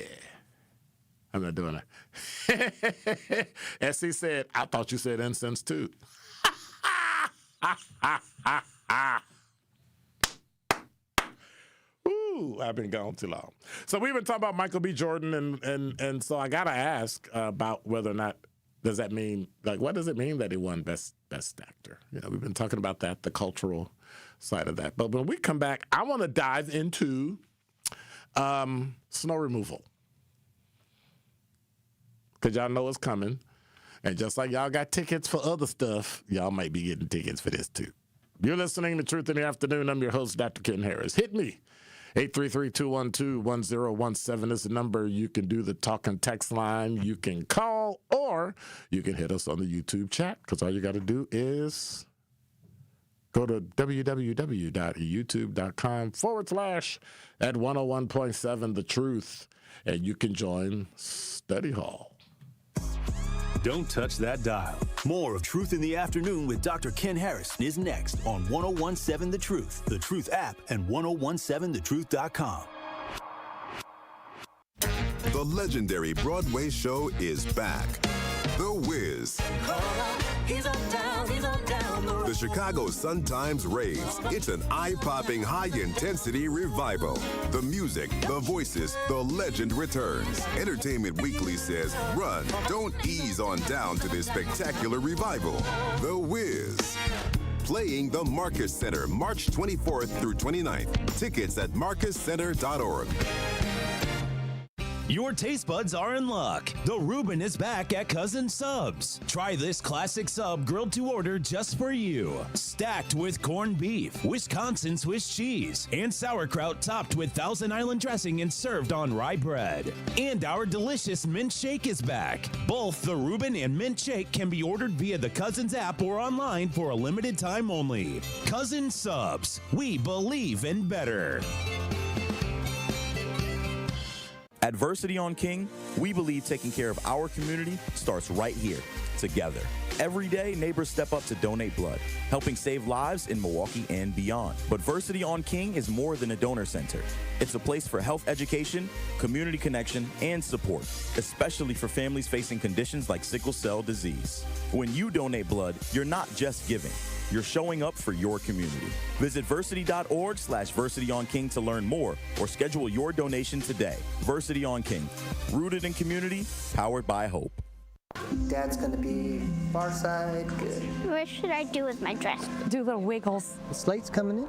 I'm not doing it. SC said, I thought you said incense too. Ooh, I've been gone too long. So we've been talking about Michael B. Jordan, and so I got to ask about whether or not, does that mean, like, what does it mean that he won Best Best Actor. We've been talking about that, the cultural side of that. But when we come back, I want to dive into snow removal. Because y'all know it's coming. And just like y'all got tickets for other stuff, y'all might be getting tickets for this too. You're listening to Truth in the Afternoon. I'm your host, Dr. Ken Harris. Hit me. 833-212-1017 is the number. You can do the talk and text line. You can call, or you can hit us on the YouTube chat, because all you got to do is go to www.youtube.com/@101.7 The Truth, and you can join Study Hall. Don't touch that dial. More of Truth in the Afternoon with Dr. Ken Harris is next on 1017 The Truth, The Truth app, and 1017thetruth.com. The legendary Broadway show is back. The Wiz. The Chicago Sun-Times raves. It's an eye-popping, high-intensity revival. The music, the voices, the legend returns. Entertainment Weekly says, run, don't ease on down to this spectacular revival. The Wiz. Playing the Marcus Center, March 24th through 29th. Tickets at marcuscenter.org. Your taste buds are in luck. The Reuben is back at Cousin Subs. Try this classic sub grilled to order just for you. Stacked with corned beef, Wisconsin Swiss cheese, and sauerkraut topped with Thousand Island dressing and served on rye bread. And our delicious mint shake is back. Both the Reuben and mint shake can be ordered via the Cousins app or online for a limited time only. Cousin Subs. We believe in better. At Versity on King, we believe taking care of our community starts right here, together. Every day, neighbors step up to donate blood, helping save lives in Milwaukee and beyond. But Versity on King is more than a donor center. It's a place for health education, community connection, and support, especially for families facing conditions like sickle cell disease. When you donate blood, you're not just giving. You're showing up for your community. Visit versity.org/VersityOnKing to learn more or schedule your donation today. Versity on King, rooted in community, powered by hope. Dad's gonna be far side, good. What should I do with my dress? Do the wiggles. The slate's coming in.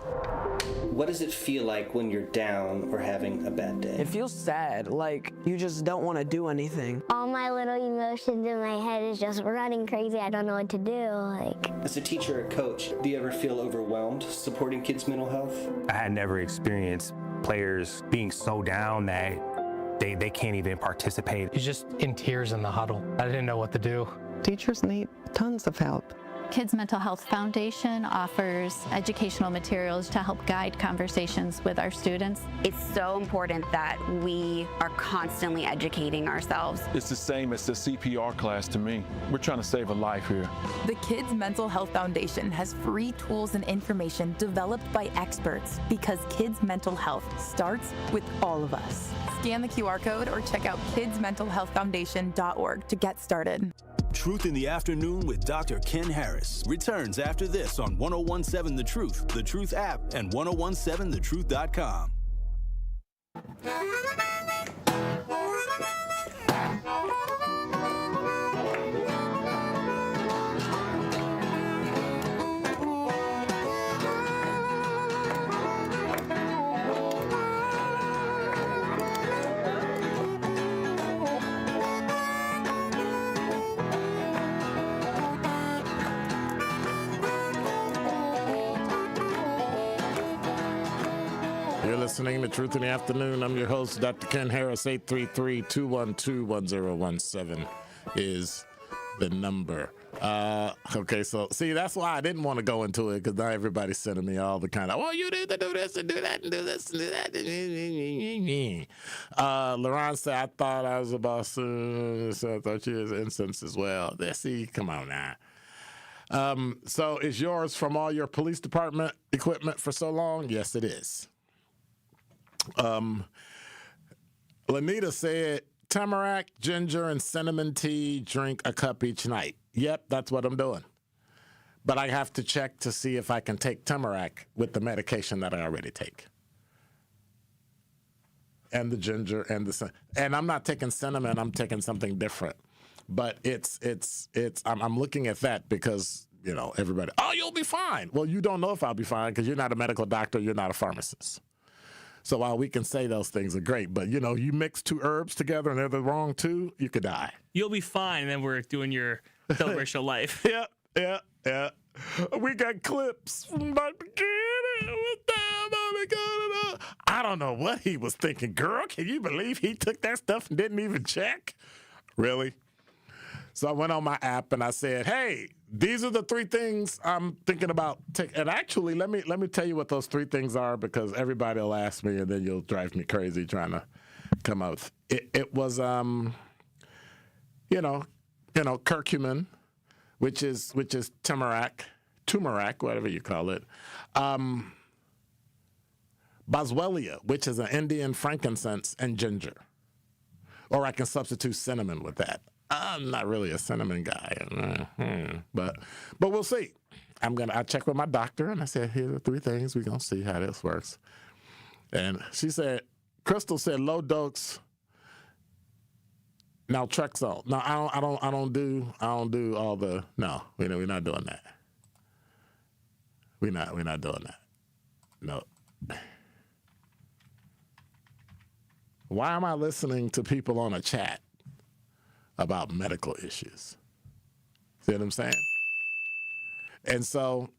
What does it feel like when you're down or having a bad day? It feels sad, like you just don't want to do anything. All my little emotions in my head is just running crazy. I don't know what to do. As a teacher or coach, do you ever feel overwhelmed supporting kids' mental health? I had never experienced players being so down that they can't even participate. You're just in tears in the huddle. I didn't know what to do. Teachers need tons of help. Kids Mental Health Foundation offers educational materials to help guide conversations with our students. It's so important that we are constantly educating ourselves. It's the same as the CPR class to me. We're trying to save a life here. The Kids Mental Health Foundation has free tools and information developed by experts because kids' mental health starts with all of us. Scan the QR code or check out kidsmentalhealthfoundation.org to get started. Truth in the Afternoon with Dr. Ken Harris returns after this on 1017 The Truth, The Truth app, and 1017thetruth.com. Listening to Truth in the Afternoon. I'm your host, Dr. Ken Harris. 833-212-1017 is the number. Okay, so see, that's why I didn't want to go into it, because now everybody's sending me all the kind of, you need to do this and do that and do this and do that. Laurent said, I thought I was a boss, so I thought you was an instance as well. See, come on now. So is yours from all your police department equipment for so long? Yes, it is. Lanita said, tamarack, ginger, and cinnamon tea, drink a cup each night. Yep, that's what I'm doing. But I have to check to see if I can take tamarack with the medication that I already take. And the ginger and I'm not taking cinnamon, I'm taking something different. But I'm looking at that because everybody, oh, you'll be fine. Well, you don't know if I'll be fine because you're not a medical doctor, you're not a pharmacist. So while we can say those things are great, but, you mix two herbs together and they're the wrong two, you could die. You'll be fine, and then we're doing your celebration of life. Yeah. We got clips from Dr. Ken. I don't know what he was thinking. Girl, can you believe he took that stuff and didn't even check? Really? So I went on my app and I said, hey, these are the 3 things I'm thinking about. And actually, let me tell you what those 3 things are, because everybody will ask me and then you'll drive me crazy trying to come up with it. It was, curcumin, which is turmeric, whatever you call it. Boswellia, which is an Indian frankincense and ginger. Or I can substitute cinnamon with that. I'm not really a cinnamon guy, but we'll see. I checked with my doctor and I said, here are 3 things. We're gonna see how this works. And she said, Crystal said low dose naltrexone. No, I don't do all the. No, we're not doing that. We're not doing that. No. Why am I listening to people on a chat about medical issues? See what I'm saying? And so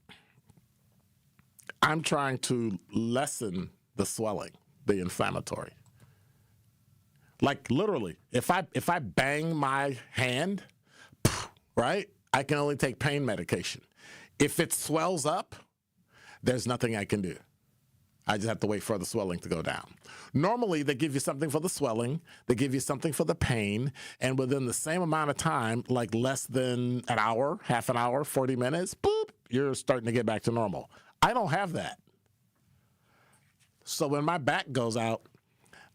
I'm trying to lessen the swelling, the inflammatory. Like literally, if I bang my hand, right, I can only take pain medication. If it swells up, there's nothing I can do. I just have to wait for the swelling to go down. Normally, they give you something for the swelling, they give you something for the pain, and within the same amount of time, like less than an hour, half an hour, 40 minutes, boop, you're starting to get back to normal. I don't have that. So when my back goes out,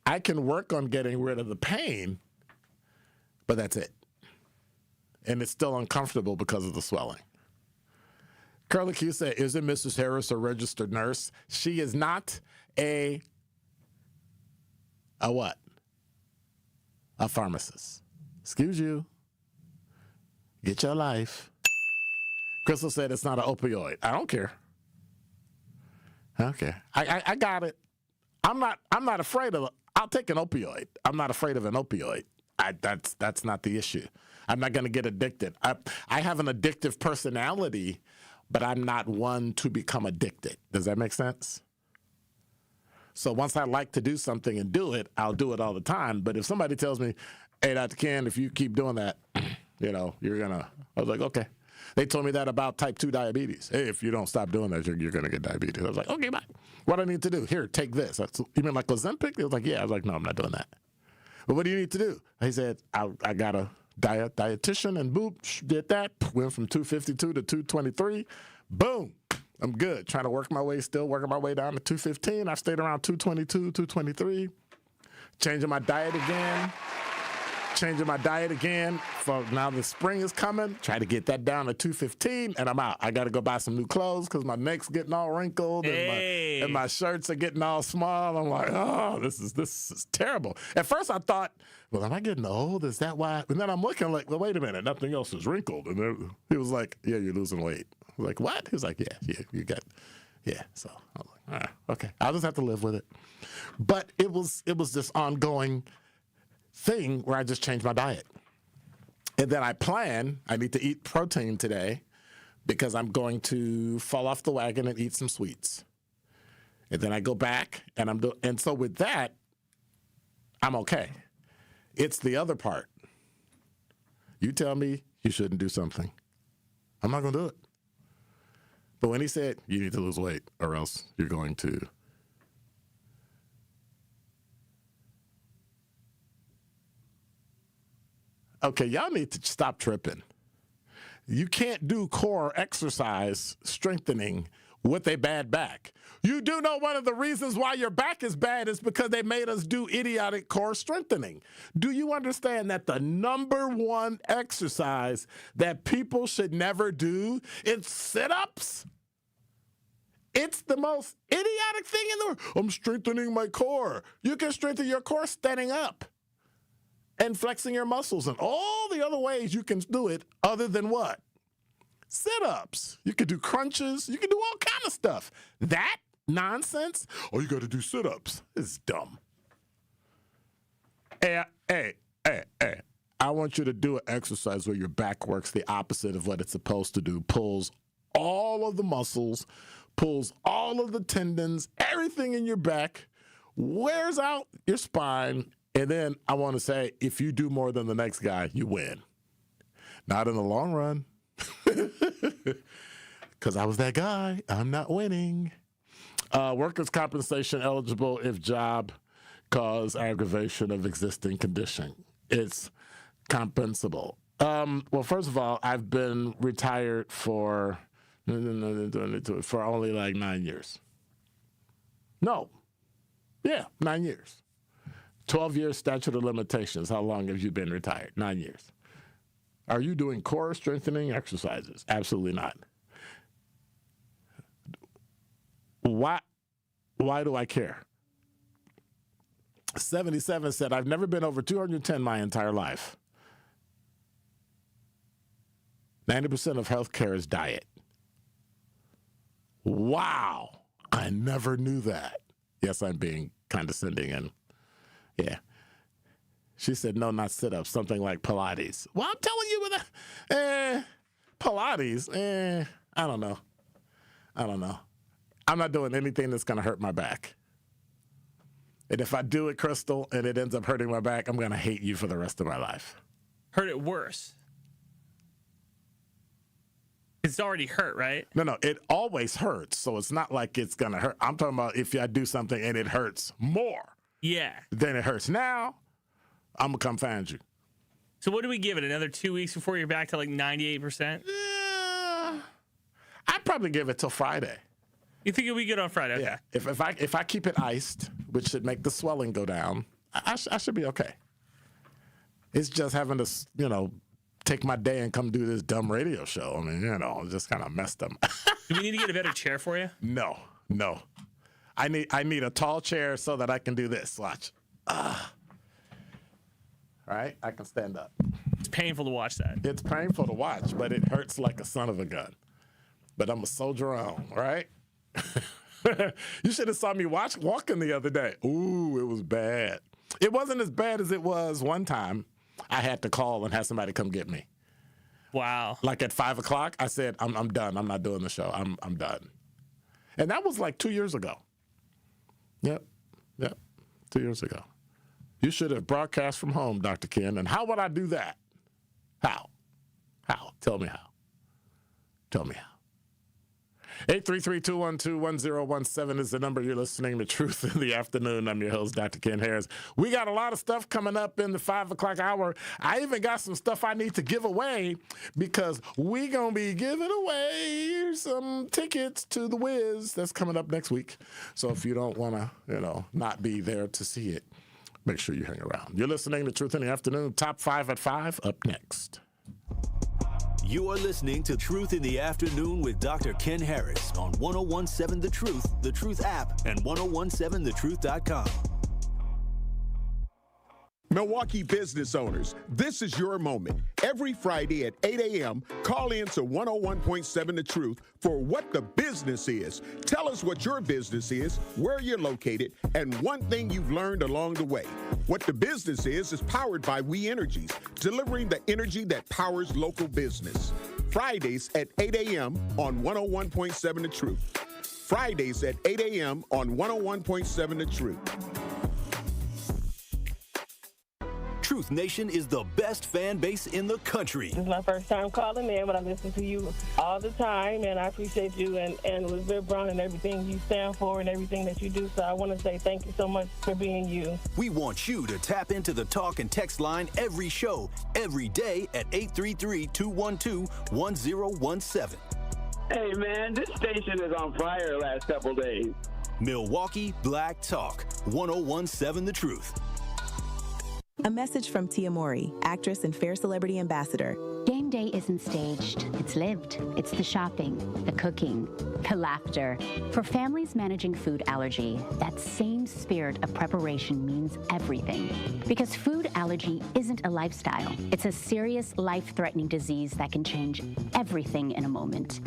I can work on getting rid of the pain, but that's it. And it's still uncomfortable because of the swelling. Curly Q said, isn't Mrs. Harris a registered nurse? She is not a what? A pharmacist. Excuse you. Get your life. Crystal said it's not an opioid. I don't care. Okay. I got it. I'm not afraid of I'll take an opioid. I'm not afraid of an opioid. That's not the issue. I'm not going to get addicted. I have an addictive personality, but I'm not one to become addicted. Does that make sense? So once I like to do something and do it, I'll do it all the time. But if somebody tells me, hey, Dr. Ken, if you keep doing that, you're going to, I was like, okay. They told me that about type 2 diabetes. Hey, if you don't stop doing that, you're going to get diabetes. I was like, okay, bye. What do I need to do? Here, take this. You mean like Ozempic? They was like, yeah. I was like, no, I'm not doing that. But what do you need to do? He said, I got a dietitian, and boop, did that. Went from 252 to 223. Boom. I'm good. Trying to working my way down to 215. I stayed around 222, 223. Changing my diet again. For now the spring is coming. Try to get that down to 215, and I'm out. I got to go buy some new clothes because my neck's getting all wrinkled and my shirts are getting all small. I'm like, oh, this is terrible. At first I thought, well, am I getting old? Is that why? And then I'm looking like, well, wait a minute, nothing else is wrinkled. And then he was like, yeah, you're losing weight. I was like, what? He was like, yeah, you got, yeah. So I was like, all right, okay, I'll just have to live with it. But it was this ongoing thing where I just changed my diet. And then I need to eat protein today because I'm going to fall off the wagon and eat some sweets. And then I go back and so with that, I'm okay. It's the other part. You tell me you shouldn't do something, I'm not going to do it. But when he said, you need to lose weight or else you're going to. Okay, y'all need to stop tripping. You can't do core exercise strengthening with a bad back. You do know one of the reasons why your back is bad is because they made us do idiotic core strengthening. Do you understand that the number one exercise that people should never do is sit-ups? It's the most idiotic thing in the world. I'm strengthening my core. You can strengthen your core standing up and flexing your muscles and all the other ways you can do it other than what? Sit-ups. You could do crunches. You could do all kind of stuff. That nonsense, you got to do sit-ups. It's dumb. Hey. I want you to do an exercise where your back works the opposite of what it's supposed to do. Pulls all of the muscles, pulls all of the tendons, everything in your back, wears out your spine. And then I want to say, if you do more than the next guy, you win. Not in the long run. Because I was that guy. I'm not winning. Workers' compensation eligible if job cause aggravation of existing condition. It's compensable. Well, first of all, I've been retired for only like 9 years. No. Yeah, 9 years. 12 years statute of limitations. How long have you been retired? 9 years. Are you doing core strengthening exercises? Absolutely not. Why do I care? 77 said, I've never been over 210 my entire life. 90% of healthcare is diet. Wow. I never knew that. Yes, I'm being condescending and yeah. She said, no, not sit-ups, something like Pilates. Well, I'm telling you with Pilates, I don't know. I'm not doing anything that's going to hurt my back. And if I do it, Crystal, and it ends up hurting my back, I'm going to hate you for the rest of my life. Hurt it worse. It's already hurt, right? No, it always hurts, so it's not like it's going to hurt. I'm talking about if I do something and it hurts more. Yeah. Then it hurts. Now, I'm going to come find you. So what do we give it? Another 2 weeks before you're back to like 98%? Yeah. I'd probably give it till Friday. You think it'll be good on Friday? Okay. Yeah. If I keep it iced, which should make the swelling go down, I should be okay. It's just having to, take my day and come do this dumb radio show. I mean, just kind of messed up. Do we need to get a better chair for you? No. I need a tall chair so that I can do this. Watch. All right, I can stand up. It's painful to watch that. It's painful to watch, but it hurts like a son of a gun. But I'm a soldier on, right? You should have saw me walking the other day. Ooh, it was bad. It wasn't as bad as it was one time. I had to call and have somebody come get me. Wow. Like at 5 o'clock, I said, I'm done. I'm not doing the show. I'm done. And that was like 2 years ago. Yep. 2 years ago. You should have broadcast from home, Dr. Ken. And how would I do that? How? Tell me how. 833-212-1017 is the number. You're listening to Truth in the Afternoon. I'm your host, Dr. Ken Harris. We got a lot of stuff coming up in the 5 o'clock hour. I even got some stuff I need to give away because we going to be giving away some tickets to the Wiz that's coming up next week. So if you don't want to, not be there to see it, make sure you hang around. You're listening to Truth in the Afternoon. Top 5 at 5 up next. You are listening to Truth in the Afternoon with Dr. Ken Harris on 1017 The Truth app, and 1017thetruth.com. Milwaukee business owners, this is your moment. Every Friday at 8 a.m., call in to 101.7 The Truth for What the Business Is. Tell us what your business is, where you're located, and one thing you've learned along the way. What the Business is powered by We Energies, delivering the energy that powers local business. Fridays at 8 a.m. on 101.7 The Truth. Fridays at 8 a.m. on 101.7 The Truth. Truth Nation is the best fan base in the country. This is my first time calling in, but I listen to you all the time, and I appreciate you and Elizabeth Brown and everything you stand for and everything that you do. So I want to say thank you so much for being you. We want you to tap into the talk and text line every show, every day at 833-212-1017. Hey, man, this station is on fire the last couple days. Milwaukee Black Talk, 1017 The Truth. A message from Tia Mowry, actress and Fair Celebrity Ambassador. Game wedding day isn't staged, it's lived. It's the shopping, the cooking, the laughter. For families managing food allergy, that same spirit of preparation means everything. Because food allergy isn't a lifestyle. It's a serious, life-threatening disease that can change everything in a moment.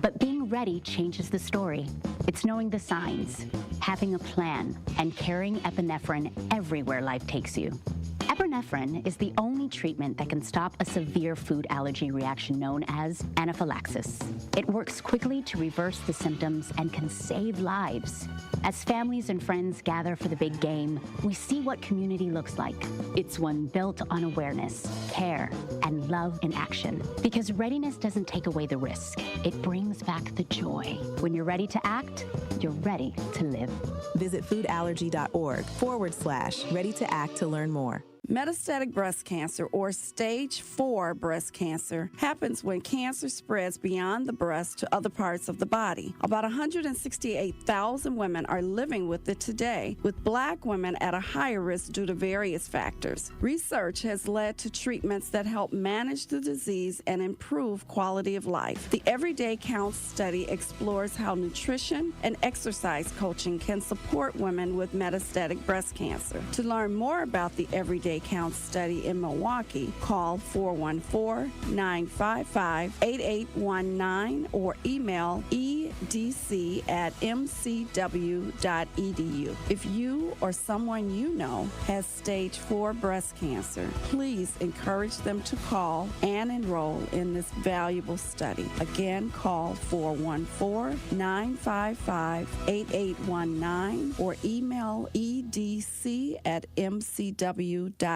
But being ready changes the story. It's knowing the signs, having a plan, and carrying epinephrine everywhere life takes you. Epinephrine is the only treatment that can stop a severe food allergy reaction known as anaphylaxis. It works quickly to reverse the symptoms and can save lives. As families and friends gather for the big game, we see what community looks like. It's one built on awareness, care, and love in action. Because readiness doesn't take away the risk. It brings back the joy. When you're ready to act, you're ready to live. Visit foodallergy.org/ready to act to learn more. Metastatic breast cancer, or stage 4 breast cancer, happens when cancer spreads beyond the breast to other parts of the body. About 168,000 women are living with it today, with Black women at a higher risk due to various factors. Research has led to treatments that help manage the disease and improve quality of life. The Everyday Counts study explores how nutrition and exercise coaching can support women with metastatic breast cancer. To learn more about the Everyday Counts study in Milwaukee, call 414-955-8819 or email edc@mcw.edu. If you or someone you know has stage 4 breast cancer, please encourage them to call and enroll in this valuable study. Again, call 414-955-8819 or email edc@mcw.edu.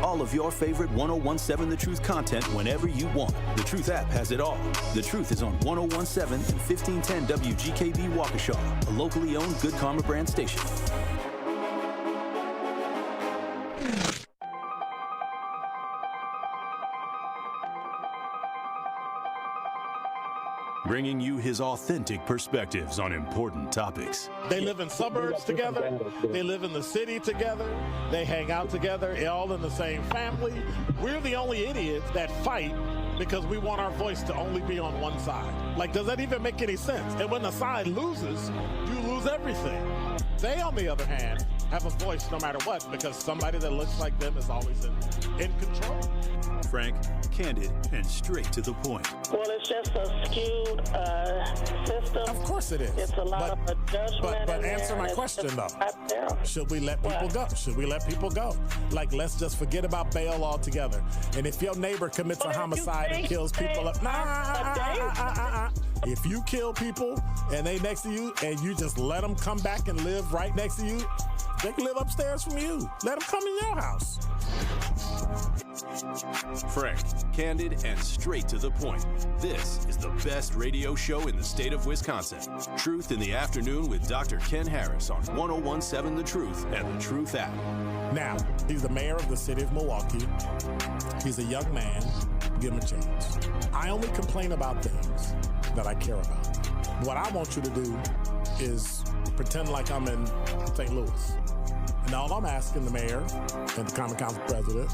All of your favorite 1017 The Truth content whenever you want. The Truth app has it all. The Truth is on 1017 and 1510 WGKB Waukesha, a locally owned Good Karma brand station. Bringing you his authentic perspectives on important topics. They live in suburbs together. They live in the city together. They hang out together, all in the same family. We're the only idiots that fight because we want our voice to only be on one side. Like, does that even make any sense? And when the side loses, you lose everything. They, on the other hand, have a voice no matter what because somebody that looks like them is always in control. Frank, candid, and straight to the point. Well, it's just a skewed system. Of course it is. It's a lot of judgment. But answer my question, though. Should we let people go? Should we let people go? Like, let's just forget about bail altogether. And if your neighbor commits a homicide and kills people up, if you kill people and they next to you and you just let them come back and live right next to you, they can live upstairs from you. Let them come in your house. Frank, candid, and straight to the point. This is the best radio show in the state of Wisconsin. Truth in the Afternoon with Dr. Ken Harris on 1017 The Truth and The Truth app. Now, he's the mayor of the city of Milwaukee. He's a young man. Give him a chance. I only complain about things that I care about. What I want you to do is pretend like I'm in St. Louis. And all I'm asking the mayor and the Common Council president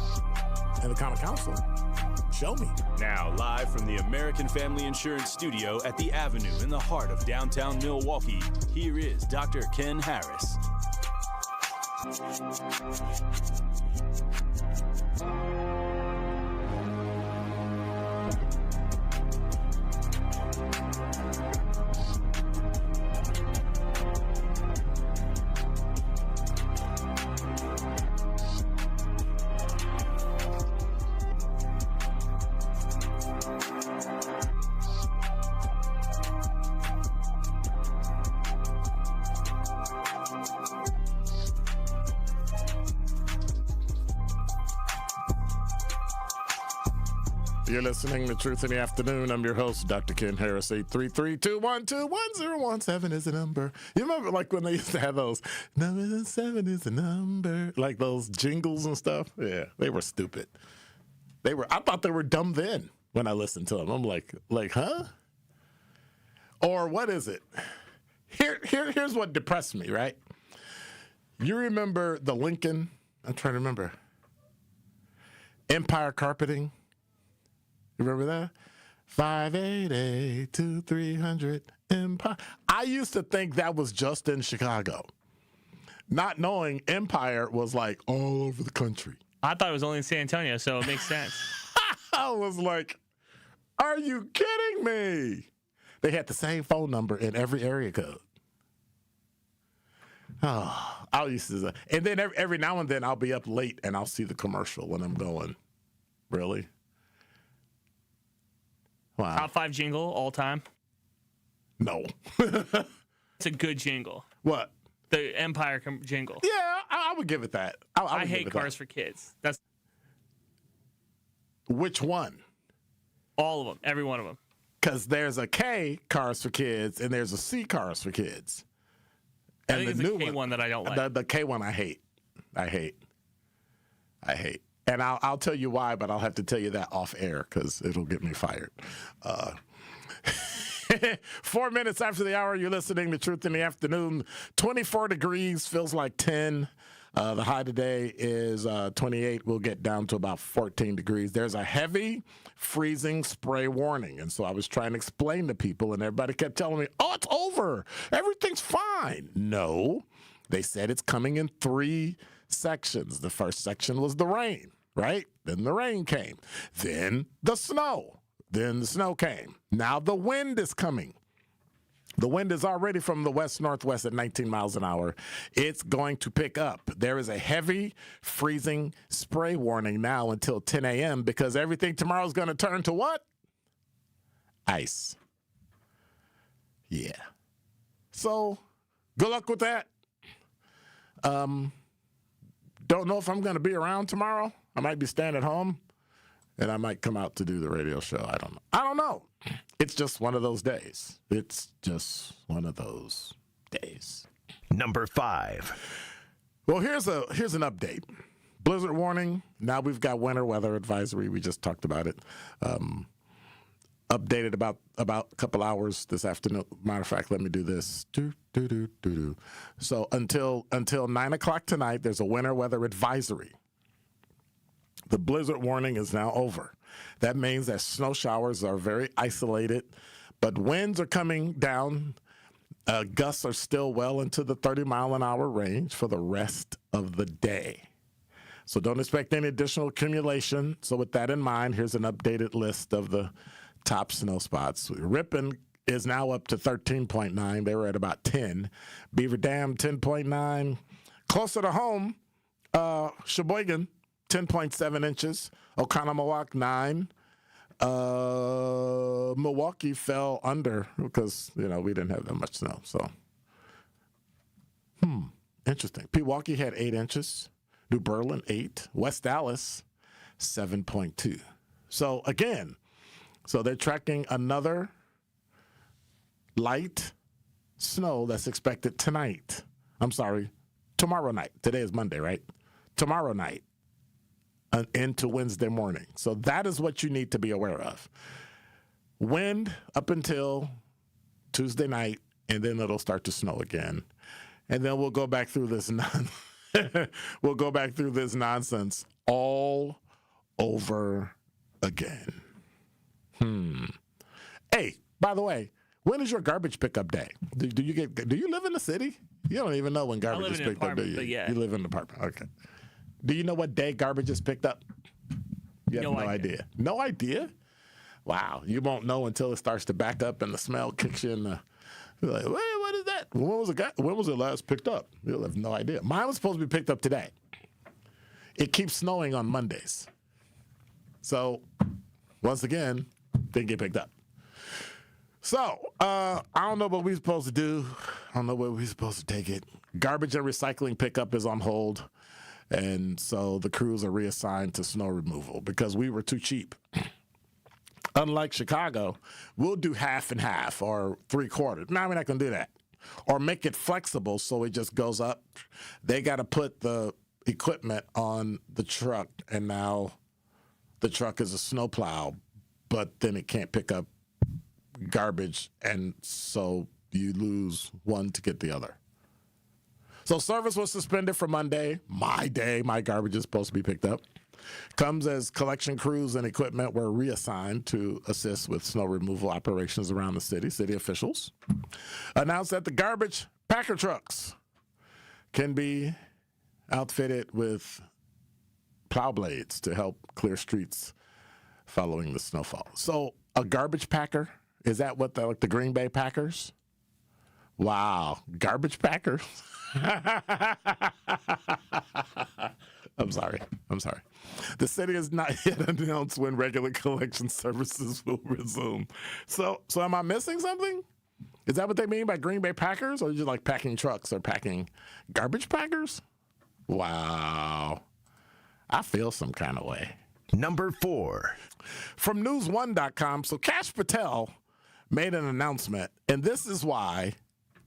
and the Common Council, show me. Now, live from the American Family Insurance Studio at the Avenue in the heart of downtown Milwaukee, here is Dr. Ken Harris. You're listening to Truth in the Afternoon. I'm your host, Dr. Ken Harris. 833-212-1017 is the number. You remember like when they used to have those, number 7 is the number, like those jingles and stuff? Yeah, they were stupid. I thought they were dumb then when I listened to them. I'm like, huh? Or what is it? Here's what depressed me, right? You remember the Lincoln, I'm trying to remember, Empire Carpeting? You remember that? 588-2300 Empire. I used to think that was just in Chicago, not knowing Empire was like all over the country. I thought it was only in San Antonio, so it makes sense. I was like, are you kidding me? They had the same phone number in every area code. Oh, I used to, and then every now and then I'll be up late and I'll see the commercial when I'm going. Really? Wow. Top 5 jingle all time? No. It's a good jingle. What? The Empire jingle. Yeah, I would give it that. I hate Cars for Kids. That's which one? All of them. Every one of them. Because there's a K, Cars for Kids, and there's a C, Cars for Kids. And I think it's the K one that I don't like. The K one I hate. I hate. And I'll tell you why, but I'll have to tell you that off air because it'll get me fired. 4 minutes after the hour, you're listening to Truth in the Afternoon. 24 degrees, feels like 10. The high today is 28. We'll get down to about 14 degrees. There's a heavy freezing spray warning. And so I was trying to explain to people, and everybody kept telling me, oh, it's over. Everything's fine. No, they said it's coming in 3 sections. The first section was the rain, right? Then the rain came. Then the snow. Then the snow came. Now the wind is coming. The wind is already from the west-northwest at 19 miles an hour. It's going to pick up. There is a heavy freezing spray warning now until 10 a.m. because everything tomorrow is going to turn to what? Ice. Yeah. So good luck with that. Don't know if I'm going to be around tomorrow. I might be staying at home, and I might come out to do the radio show. I don't know. It's just one of those days. It's just one of those days. Number 5. Well, here's an update. Blizzard warning. Now we've got winter weather advisory. We just talked about it. Updated about a couple hours this afternoon. Matter of fact, let me do this. So until 9 o'clock tonight, there's a winter weather advisory. The blizzard warning is now over. That means that snow showers are very isolated, but winds are coming down. Gusts are still well into the 30-mile-an-hour range for the rest of the day. So don't expect any additional accumulation. So with that in mind, here's an updated list of the top snow spots. Ripon is now up to 13.9. They were at about 10. Beaver Dam, 10.9. Closer to home, Sheboygan, 10.7 inches. Oconomowoc, 9. Milwaukee fell under because, we didn't have that much snow. So, interesting. Pewaukee had 8 inches. New Berlin, 8. West Dallas, 7.2. So, again, they're tracking another light snow that's expected tonight. I'm sorry, tomorrow night. Today is Monday, right? Tomorrow night. Into Wednesday morning. So that is what you need to be aware of. Wind up until Tuesday night, and then it'll start to snow again. And then we'll go back through this nonsense all over again. Hey, by the way, when is your garbage pickup day? Do you live in the city? You don't even know when garbage is picked up, do you? Yeah. You live in an apartment. Okay. Do you know what day garbage is picked up? You have no idea. No idea? Wow. You won't know until it starts to back up and the smell kicks you in the... You're like, wait, what is that? When was it last picked up? You'll have no idea. Mine was supposed to be picked up today. It keeps snowing on Mondays. So, once again, didn't get picked up. So, I don't know what we're supposed to do. I don't know where we're supposed to take it. Garbage and recycling pickup is on hold. And so the crews are reassigned to snow removal because we were too cheap. Unlike Chicago, we'll do half and half or 3/4. No, we're not going to do that. Or make it flexible so it just goes up. They got to put the equipment on the truck, and now the truck is a snowplow, but then it can't pick up garbage, and so you lose one to get the other. So service was suspended for Monday. My day. My garbage is supposed to be picked up. Comes as collection crews and equipment were reassigned to assist with snow removal operations around the city. City officials announced that the garbage packer trucks can be outfitted with plow blades to help clear streets following the snowfall. So a garbage packer, is that what like the Green Bay Packers? Wow, garbage packers? I'm sorry. The city has not yet announced when regular collection services will resume. So am I missing something? Is that what they mean by Green Bay Packers? Or just like packing trucks or packing garbage packers? Wow. I feel some kind of way. Number 4. From news1.com, so Kash Patel made an announcement, and this is why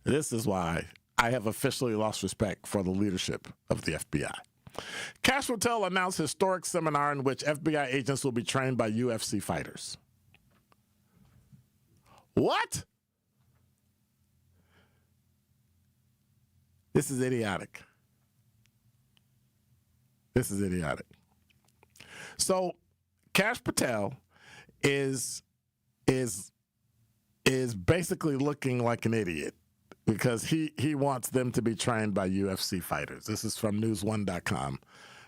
I have officially lost respect for the leadership of the FBI. Kash Patel announced a historic seminar in which FBI agents will be trained by UFC fighters. What? This is idiotic. So Kash Patel is basically looking like an idiot because he wants them to be trained by UFC fighters. This is from news1.com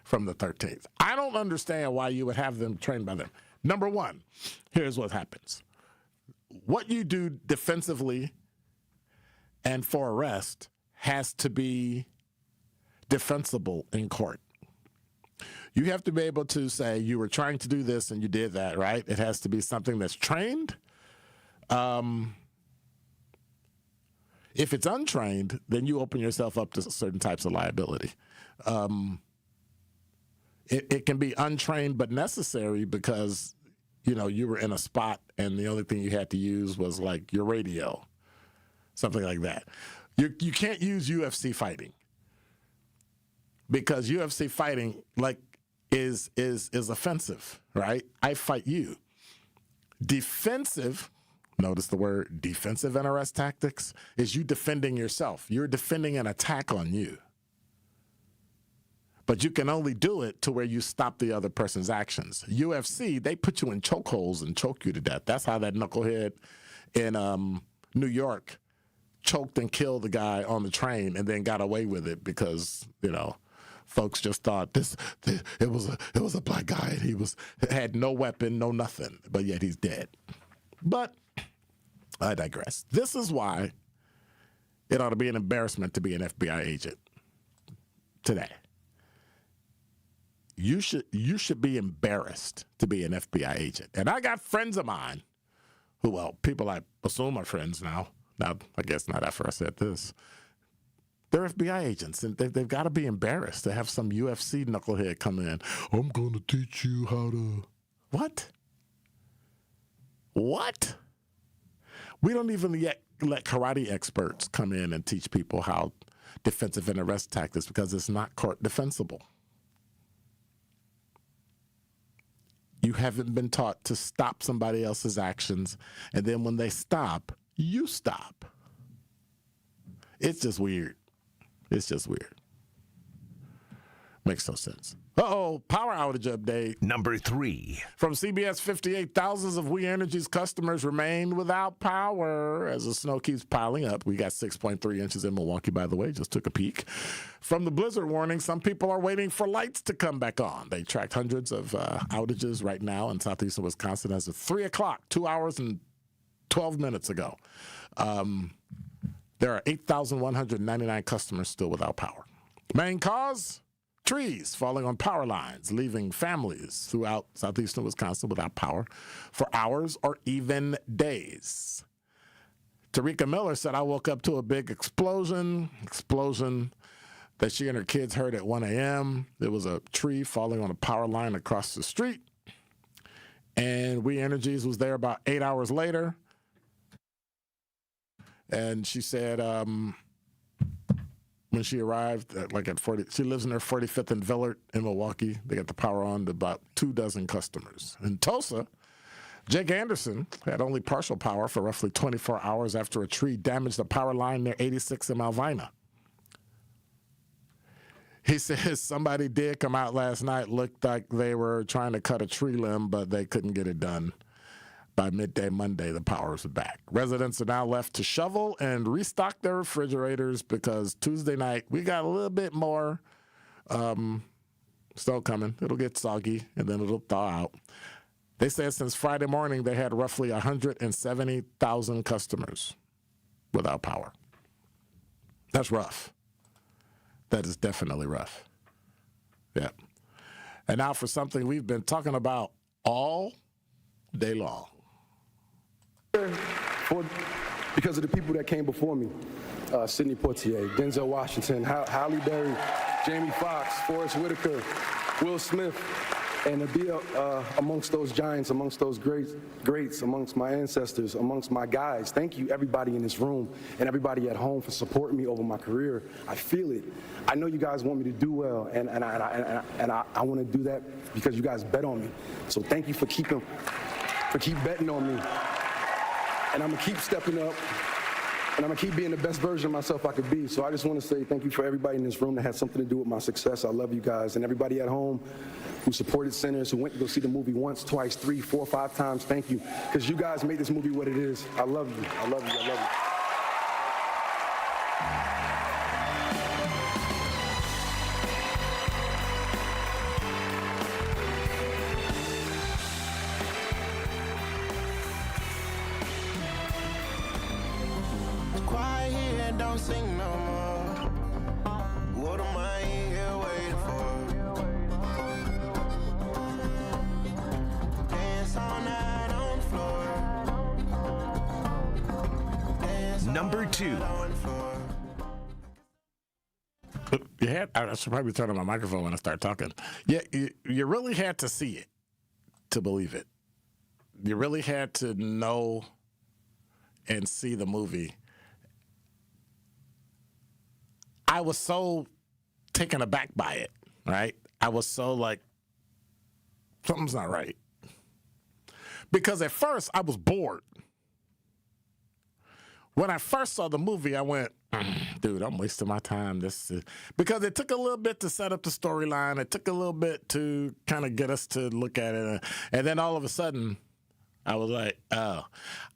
from the 13th. I don't understand why you would have them trained by them. Number one, here's what happens. What you do defensively and for arrest has to be defensible in court. You have to be able to say you were trying to do this and you did that, right? It has to be something that's trained. If it's untrained, then you open yourself up to certain types of liability. It can be untrained but necessary because, you were in a spot and the only thing you had to use was like your radio, something like that. You can't use UFC fighting because UFC fighting is offensive, right? I fight you. Defensive, notice the word defensive in arrest tactics, is you defending yourself. You're defending an attack on you. But you can only do it to where you stop the other person's actions. UFC, they put you in chokeholds and choke you to death. That's how that knucklehead in New York choked and killed the guy on the train and then got away with it because, folks just thought it was a black guy and he had no weapon, no nothing, but yet he's dead. But I digress. This is why it ought to be an embarrassment to be an FBI agent today. You should be embarrassed to be an FBI agent. And I got friends of mine who, well, people I assume are friends now. Now, I guess not after I said this. They're FBI agents, and they've got to be embarrassed to have some UFC knucklehead come in. I'm going to teach you how to... What? What? We don't even yet let karate experts come in and teach people how defensive and arrest tactics because it's not court defensible. You haven't been taught to stop somebody else's actions, and then when they stop, you stop. It's just weird. Makes no sense. Power outage update. Number 3. From CBS 58, thousands of We Energy's customers remain without power as the snow keeps piling up. We got 6.3 inches in Milwaukee, by the way, just took a peek. From the blizzard warning, some people are waiting for lights to come back on. They tracked hundreds of outages right now in southeastern Wisconsin as of 3 o'clock, 2 hours and 12 minutes ago. There are 8,199 customers still without power. Main cause? Trees falling on power lines, leaving families throughout southeastern Wisconsin without power for hours or even days. Tarika Miller said, I woke up to a big explosion that she and her kids heard at 1 a.m. There was a tree falling on a power line across the street. And We Energies was there about 8 hours later. And she said when she arrived at 40, she lives in her 45th and Villard in Milwaukee. They got the power on to about 24 customers. In Tulsa, Jake Anderson had only partial power for roughly 24 hours after a tree damaged the power line near 86 in Malvina. He says somebody did come out last night, looked like they were trying to cut a tree limb, but they couldn't get it done. By midday Monday, the powers are back. Residents are now left to shovel and restock their refrigerators because Tuesday night we got a little bit more snow coming. It'll get soggy and then it'll thaw out. They said since Friday morning they had roughly 170,000 customers without power. That's rough. That is definitely rough. Yeah. And now for something we've been talking about all day long. Because of the people that came before me, Sidney Poitier, Denzel Washington, Halle Berry, Jamie Foxx, Forrest Whitaker, Will Smith, and to be amongst those giants, amongst those greats, amongst my ancestors, amongst my guys. Thank you, everybody in this room and everybody at home for supporting me over my career. I feel it. I know you guys want me to do well, and I want to do that because you guys bet on me. So thank you for keep betting on me. And I'm going to keep stepping up, and I'm going to keep being the best version of myself I could be. So I just want to say thank you for everybody in this room that had something to do with my success. I love you guys. And everybody at home who supported Sinners, who went to go see the movie once, twice, 3, 4, 5 times, thank you. Because you guys made this movie what it is. I love you. I love you. I love you. Don't sing no more. What am I here waiting for? Dance all night on the floor. Number 2. I should probably turn on my microphone when I start talking. Yeah, you really had to see it to believe it. You really had to know and see the movie. I was so taken aback by it, right? I was so like, something's not right. Because at first, I was bored. When I first saw the movie, I went, dude, I'm wasting my time. Because it took a little bit to set up the storyline. It took a little bit to kind of get us to look at it. And then all of a sudden, I was like, oh,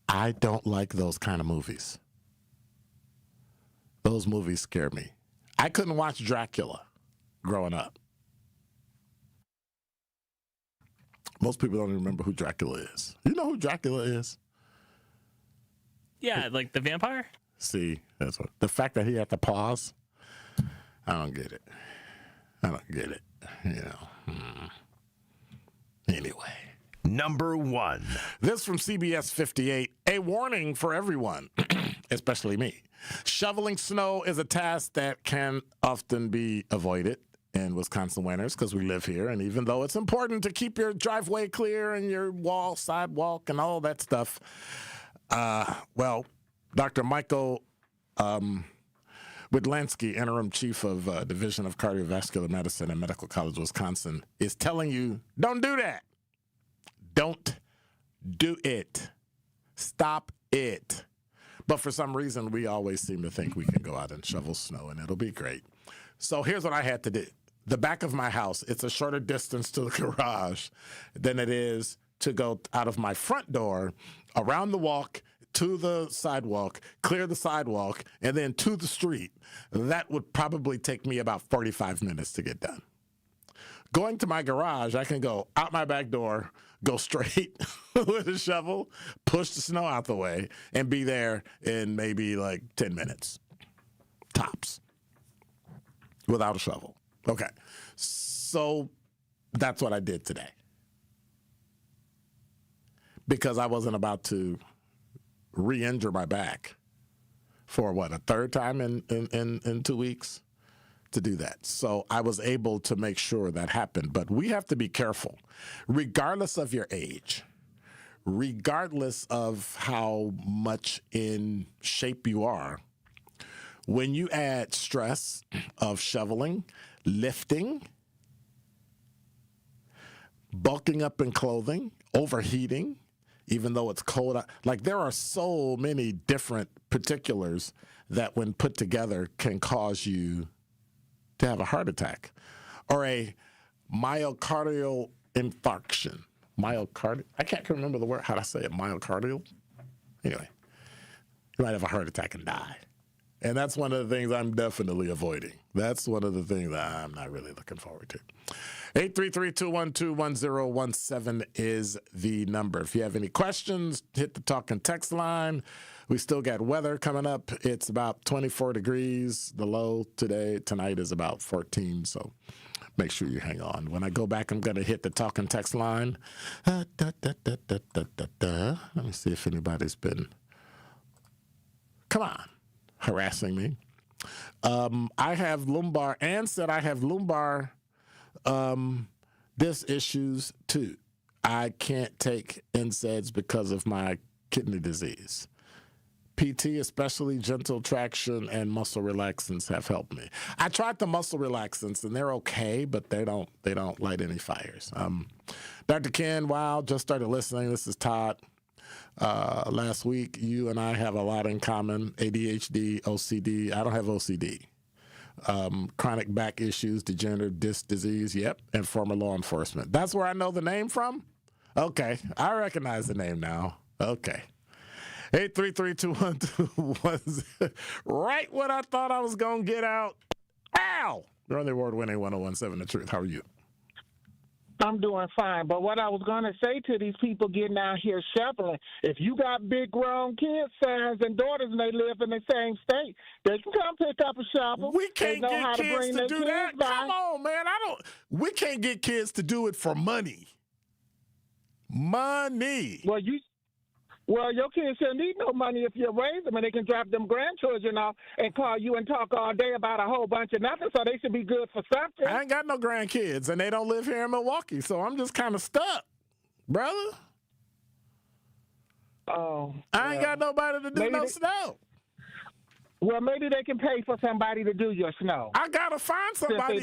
I don't like those kind of movies. Those movies scare me. I couldn't watch Dracula growing up. Most people don't even remember who Dracula is. You know who Dracula is? Yeah, like the vampire? See, that's what, the fact that he had to pause, I don't get it. I don't get it, you know. Anyway. Number 1. This from CBS 58, a warning for everyone, especially me. Shoveling snow is a task that can often be avoided in Wisconsin winters because we live here. And even though it's important to keep your driveway clear and your sidewalk and all that stuff, well, Dr. Michael Widlansky, interim chief of Division of Cardiovascular Medicine at Medical College, Wisconsin, is telling you, don't do that. Don't do it. Stop it. But for some reason, we always seem to think we can go out and shovel snow and it'll be great. So here's what I had to do. The back of my house, it's a shorter distance to the garage than it is to go out of my front door, around the walk, to the sidewalk, clear the sidewalk, and then to the street. That would probably take me about 45 minutes to get done. Going to my garage, I can go out my back door, go straight with a shovel, push the snow out the way, and be there in maybe like 10 minutes, tops, without a shovel. Okay, so that's what I did today. Because I wasn't about to re-injure my back for, what, a third time in 2 weeks? To do that. So I was able to make sure that happened. But we have to be careful, regardless of your age, regardless of how much in shape you are. When you add stress of shoveling, lifting, bulking up in clothing, overheating, even though it's cold, like there are so many different particulars that when put together can cause you to have a heart attack or a myocardial infarction. I can't remember the word, how to say it, myocardial. Anyway, you might have a heart attack and die. And that's one of the things I'm definitely avoiding. That's one of the things that I'm not really looking forward to. 833-212-1017 is the number. If you have any questions, hit the talk and text line. We still got weather coming up. It's about 24 degrees. The low tonight is about 14, so make sure you hang on. When I go back, I'm going to hit the talk and text line. Let me see if anybody's been, come on, harassing me. I have lumbar, Ann said I have lumbar disc issues too. I can't take NSAIDs because of my kidney disease. PT, especially gentle traction and muscle relaxants, have helped me. I tried the muscle relaxants and they're okay, but they don't light any fires. Dr. Ken, wow, just started listening. This is Todd. Last week, you and I have a lot in common. ADHD, OCD. I don't have OCD. Chronic back issues, degenerative disc disease, yep, and former law enforcement. That's where I know the name from? Okay, I recognize the name now. Okay. 833-212-1017. Right when I thought I was going to get out. Ow! You're on the award-winning 1017 The Truth. How are you? I'm doing fine. But what I was going to say to these people getting out here shoveling, if you got big grown kids, sons and daughters, and they live in the same state, they can come pick up a shovel. We can't get kids to do that. Come on, man. We can't get kids to do it for money. Money. Well, your kids shouldn't need no money if you raise them, and they can drop them grandchildren off and call you and talk all day about a whole bunch of nothing, so they should be good for something. I ain't got no grandkids, and they don't live here in Milwaukee, so I'm just kind of stuck, brother. Oh. I ain't got nobody to do snow. Well, maybe they can pay for somebody to do your snow. I got to find somebody.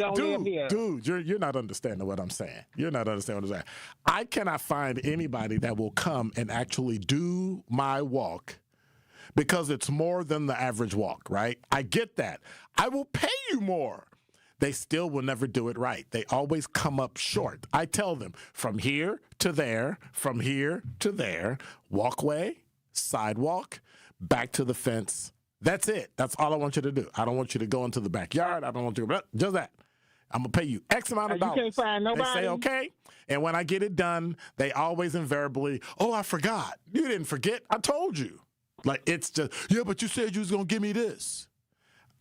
Dude, you're not understanding what I'm saying. You're not understanding what I'm saying. I cannot find anybody that will come and actually do my walk because it's more than the average walk, right? I get that. I will pay you more. They still will never do it right. They always come up short. I tell them from here to there, from here to there, walkway, sidewalk, back to the fence. That's it. That's all I want you to do. I don't want you to go into the backyard. I don't want you to, just that. I'm going to pay you X amount of dollars. You can't find nobody. They say, okay. And when I get it done, they always invariably, oh, I forgot. You didn't forget. I told you. Like, it's just, yeah, but you said you was going to give me this.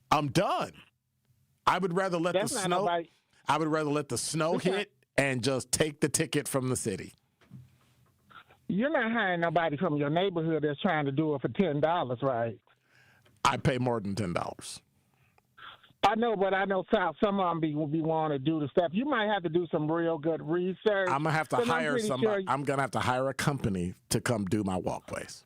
I'm done. I would rather let the snow. I would rather let the snow hit and just take the ticket from the city. You're not hiring nobody from your neighborhood that's trying to do it for $10, right? I pay more than $10. I know, but I know some of them will be wanting to do the stuff. You might have to do some real good research. I'm going to have to hire somebody. I'm going to have to hire a company to come do my walkways.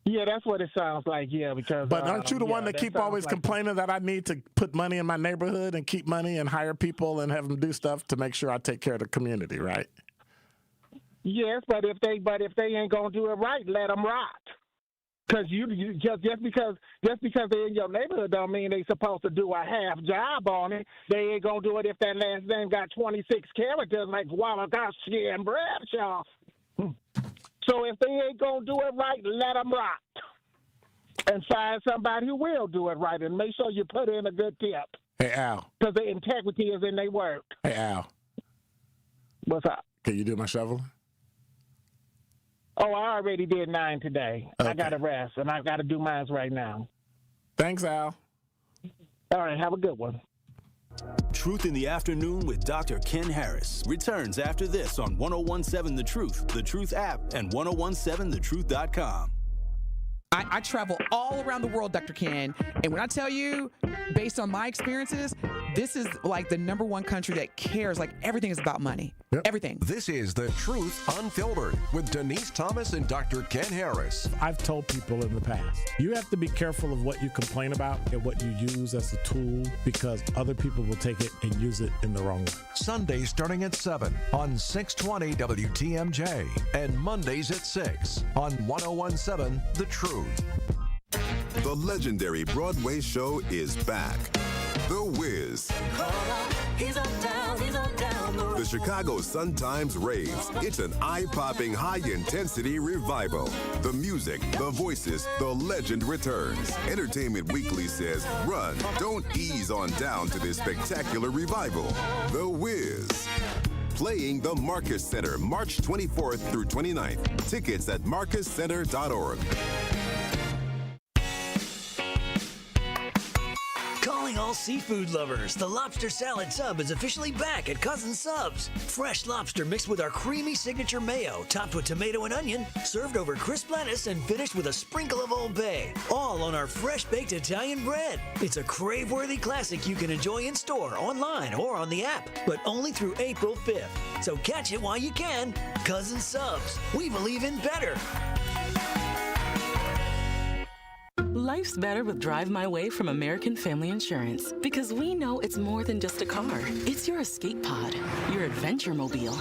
Yeah, that's what it sounds like, yeah. Because, but aren't you the one that keep always complaining that I need to put money in my neighborhood and keep money and hire people and have them do stuff to make sure I take care of the community, right? Yes, but if they ain't going to do it right, let them rot. Because you just because they're in your neighborhood don't mean they supposed to do a half job on it. They ain't gonna do it if that last name got 26 characters like Wallachowski and Bradshaw. So if they ain't gonna do it right, let them rot, and find somebody who will do it right, and make sure you put in a good tip. Hey Al, because the integrity is in their work. Hey Al, what's up? Can you do my shovel? Oh, I already did 9 today. Okay. I got to rest, and I got to do mine right now. Thanks, Al. All right, have a good one. Truth in the Afternoon with Dr. Ken Harris returns after this on 1017 The Truth app, and 1017thetruth.com. I travel all around the world, Dr. Ken, and when I tell you, based on my experiences, this is like the #1 country that cares. Like, everything is about money. Yep. Everything. This is The Truth Unfiltered with Denise Thomas and Dr. Ken Harris. I've told people in the past, you have to be careful of what you complain about and what you use as a tool, because other people will take it and use it in the wrong way. Sundays starting at 7 on 620 WTMJ and Mondays at 6 on 1017 The Truth. The legendary Broadway show is back. The Wiz. The Chicago Sun-Times raves. It's an eye-popping, high-intensity revival. The music, the voices, the legend returns. Entertainment Weekly says, run, don't ease on down to this spectacular revival. The Wiz. Playing the Marcus Center, March 24th through 29th. Tickets at marcuscenter.org. Calling all seafood lovers, the lobster salad sub is officially back at Cousin Subs. Fresh lobster mixed with our creamy signature mayo, topped with tomato and onion, served over crisp lettuce, and finished with a sprinkle of Old Bay. All on our fresh-baked Italian bread. It's a crave-worthy classic you can enjoy in store, online, or on the app, but only through April 5th. So catch it while you can. Cousin Subs. We believe in better. Life's better with Drive My Way from American Family Insurance, because we know it's more than just a car. It's your escape pod, your adventure mobile,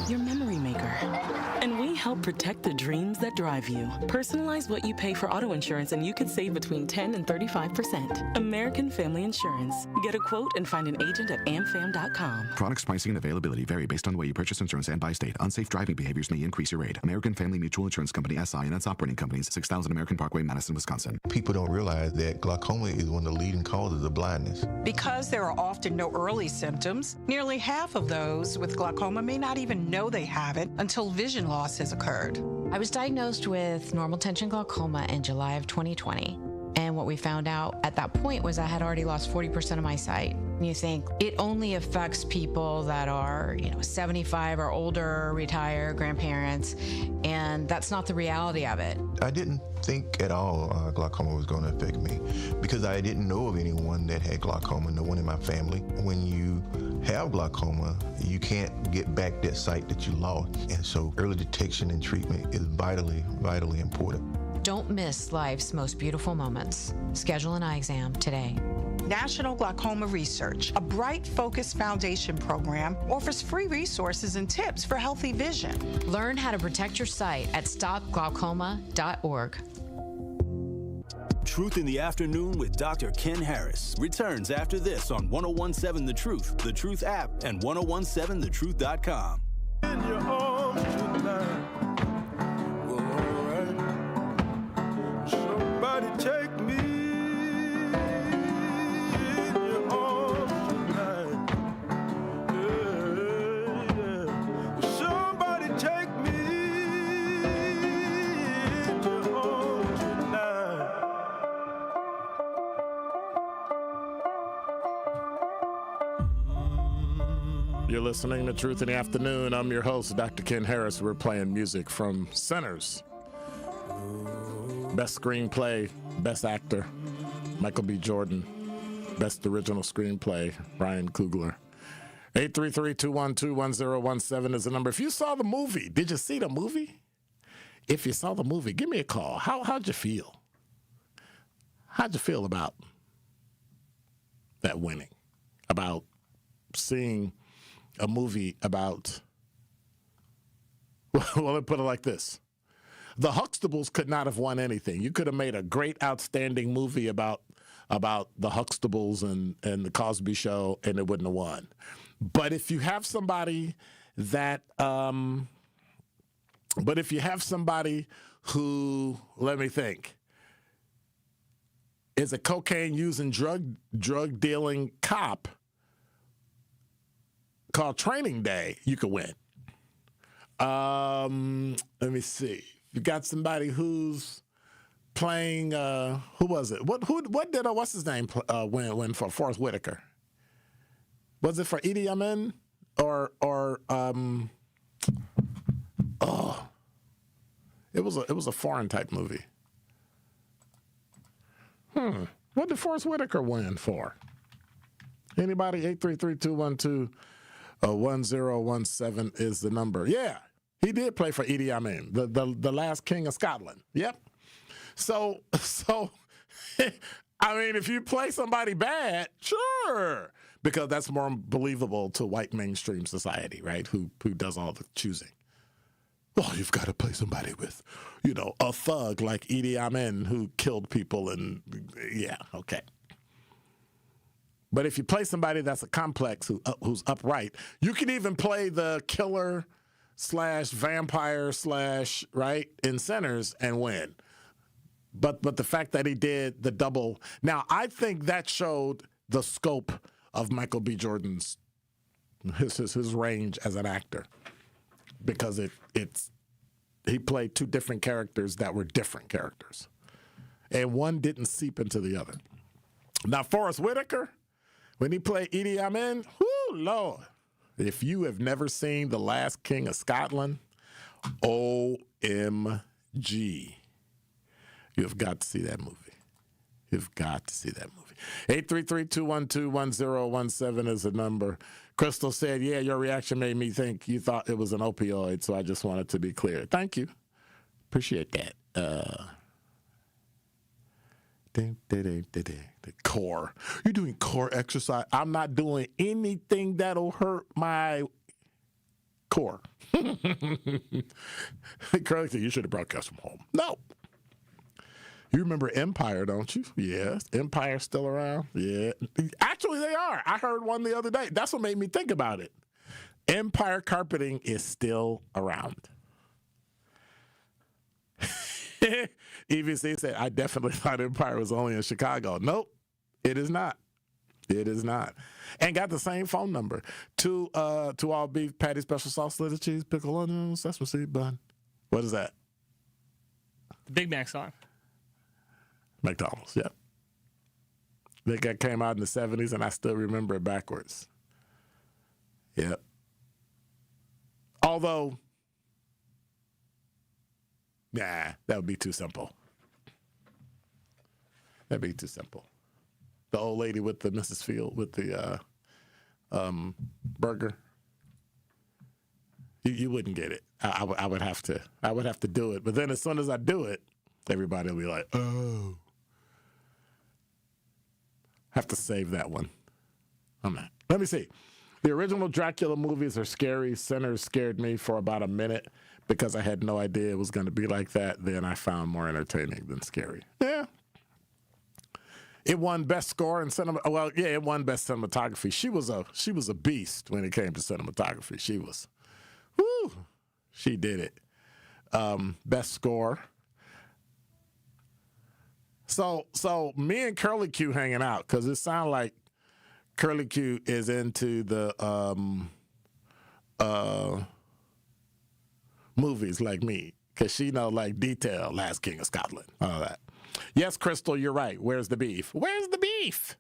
your memory maker. And we help protect the dreams that drive you. Personalize what you pay for auto insurance and you could save between 10 and 35%. American Family Insurance. Get a quote and find an agent at amfam.com. Products, pricing, and availability vary based on the way you purchase insurance and by state. Unsafe driving behaviors may increase your rate. American Family Mutual Insurance Company, SI, and its operating companies, 6000 American Parkway, Madison, Wisconsin. People don't realize that glaucoma is one of the leading causes of blindness. Because there are often no early symptoms, nearly half of those with glaucoma may not even know they have it until vision loss has occurred. I was diagnosed with normal tension glaucoma in July of 2020. And what we found out at that point was I had already lost 40% of my sight. You think it only affects people that are, 75 or older, retired, grandparents, and that's not the reality of it. I didn't think at all glaucoma was going to affect me because I didn't know of anyone that had glaucoma, no one in my family. When you have glaucoma, you can't get back that sight that you lost. And so early detection and treatment is vitally, vitally important. Don't miss life's most beautiful moments. Schedule an eye exam today. National Glaucoma Research, a Bright Focus Foundation program, offers free resources and tips for healthy vision. Learn how to protect your sight at stopglaucoma.org. Truth in the Afternoon with Dr. Ken Harris returns after this on 1017 The Truth, The Truth app, and 1017thetruth.com. In your arms tonight. Well, all right. Somebody take me in your arms tonight. Yeah, yeah. Somebody take me in your arms tonight. You're listening to Truth in the Afternoon. I'm your host, Dr. Ken Harris. We're playing music from Sinners. Best screenplay, best actor, Michael B. Jordan. Best original screenplay, Ryan Coogler. 833-212-1017 is the number. If you saw the movie, did you see the movie? If you saw the movie, give me a call. How'd you feel? How'd you feel about that winning? About seeing a movie about, well, let me put it like this. The Huxtables could not have won anything. You could have made a great, outstanding movie about the Huxtables and the Cosby Show, and it wouldn't have won. But if you have somebody that, who, let me think, is a cocaine-using, drug-dealing cop called Training Day, you could win. Let me see. You got somebody who's playing, who was it? What's his name win for Forrest Whitaker? Was it for Idi Amin or it was a foreign type movie. What did Forrest Whitaker win for? Anybody? 833-212-1017 is the number. Yeah, he did play for Idi Amin, the last king of Scotland. Yep. So I mean, if you play somebody bad, sure, because that's more believable to white mainstream society, right? Who does all the choosing. Well, you've got to play somebody with, a thug like Idi Amin who killed people and, yeah, okay. But if you play somebody that's a complex who's upright, you can even play the killer / vampire / right in centers and win. But the fact that he did the double. Now, I think that showed the scope of Michael B. Jordan's his range as an actor, because he played two different characters that were different characters, and one didn't seep into the other. Now, Forrest Whitaker, when he played Idi Amin, whoo, Lord, if you have never seen The Last King of Scotland, OMG, you've got to see that movie. You've got to see that movie. 833-212-1017 is the number. Crystal said, yeah, your reaction made me think you thought it was an opioid, so I just wanted to be clear. Thank you. Appreciate that. The core. You're doing core exercise. I'm not doing anything that'll hurt my core. Curly said, you should have broadcast from home. No. You remember Empire, don't you? Yes. Empire's still around? Yeah. Actually, they are. I heard one the other day. That's what made me think about it. Empire Carpeting is still around. EVC said, I definitely thought Empire was only in Chicago. Nope, it is not. It is not. And got the same phone number. Two all beef patty, special sauce, little cheese, pickle, onion, sesame seed bun. What is that? The Big Mac song. McDonald's, yep. That came out in the 70s, and I still remember it backwards. Yep. Although, nah, that would be too simple. That'd be too simple. The old lady with the Mrs. Field with the burger. You wouldn't get it. I would have to do it. But then as soon as I do it, everybody will be like, oh. Have to save that one. I'm not. Let me see. The original Dracula movies are scary. Sinners scared me for about a minute because I had no idea it was going to be like that. Then I found more entertaining than scary. Yeah. It won best score in cinema. Well, yeah, it won best cinematography. She was a beast when it came to cinematography. She was, whoo, she did it. Best score. So me and Curly Q hanging out, because it sounds like Curly Q is into the movies like me, because she know like detail, Last King of Scotland, all that. Yes, Crystal, you're right. Where's the beef? Where's the beef?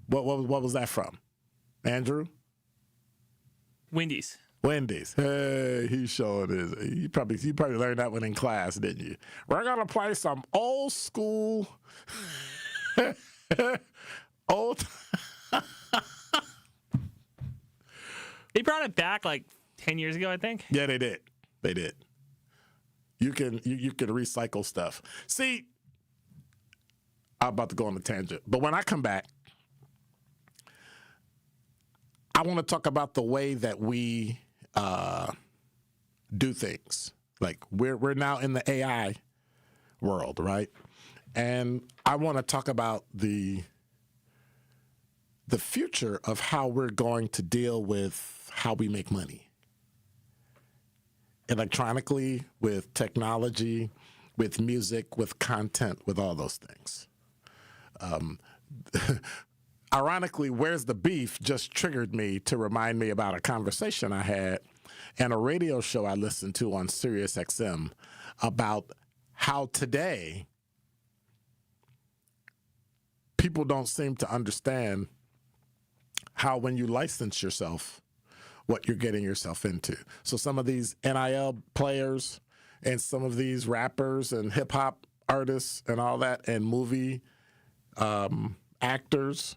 What was that from? Andrew? Wendy's. Hey, he's showing his. You probably learned that one in class, didn't you? We're gonna play some old school, old. They brought it back like 10 years ago, I think. Yeah, they did. They did. You can recycle stuff. See, I'm about to go on a tangent, but when I come back, I want to talk about the way that we do things. Like we're now in the AI world, right? And I want to talk about the future of how we're going to deal with how we make money. Electronically, with technology, with music, with content, with all those things. Ironically, Where's the Beef just triggered me to remind me about a conversation I had and a radio show I listened to on Sirius XM about how today people don't seem to understand how when you license yourself, what you're getting yourself into. So some of these NIL players and some of these rappers and hip-hop artists and all that and movie actors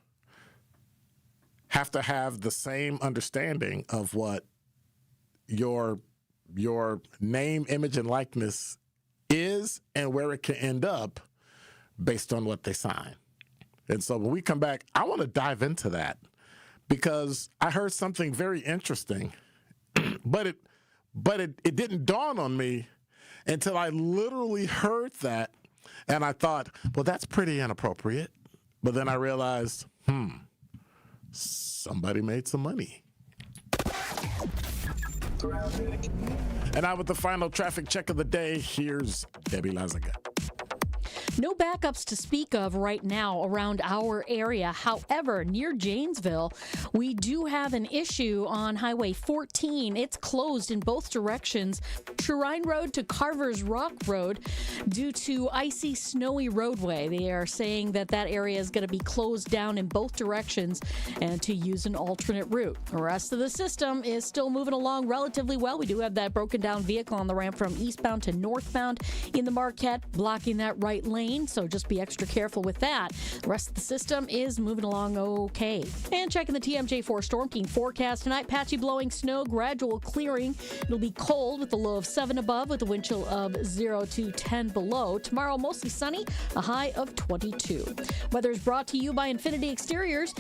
have to have the same understanding of what your name, image, and likeness is and where it can end up based on what they sign. And so when we come back, I want to dive into that because I heard something very interesting, but it didn't dawn on me until I literally heard that, and I thought, well, that's pretty inappropriate. But then I realized, somebody made some money. And now with the final traffic check of the day, here's Debbie Lazaga. No backups to speak of right now around our area. However, near Janesville, we do have an issue on Highway 14. It's closed in both directions, Shrine Road to Carver's Rock Road, due to icy, snowy roadway. They are saying that that area is going to be closed down in both directions and to use an alternate route. The rest of the system is still moving along relatively well. We do have that broken down vehicle on the ramp from eastbound to northbound in the Marquette, blocking that right lane. So just be extra careful with that. The rest of the system is moving along okay. And checking the TMJ4 Storm King forecast tonight, patchy blowing snow, gradual clearing. It'll be cold with a low of 7 above with a wind chill of 0 to 10 below. Tomorrow, mostly sunny, a high of 22. Weather is brought to you by Infinity Exteriors,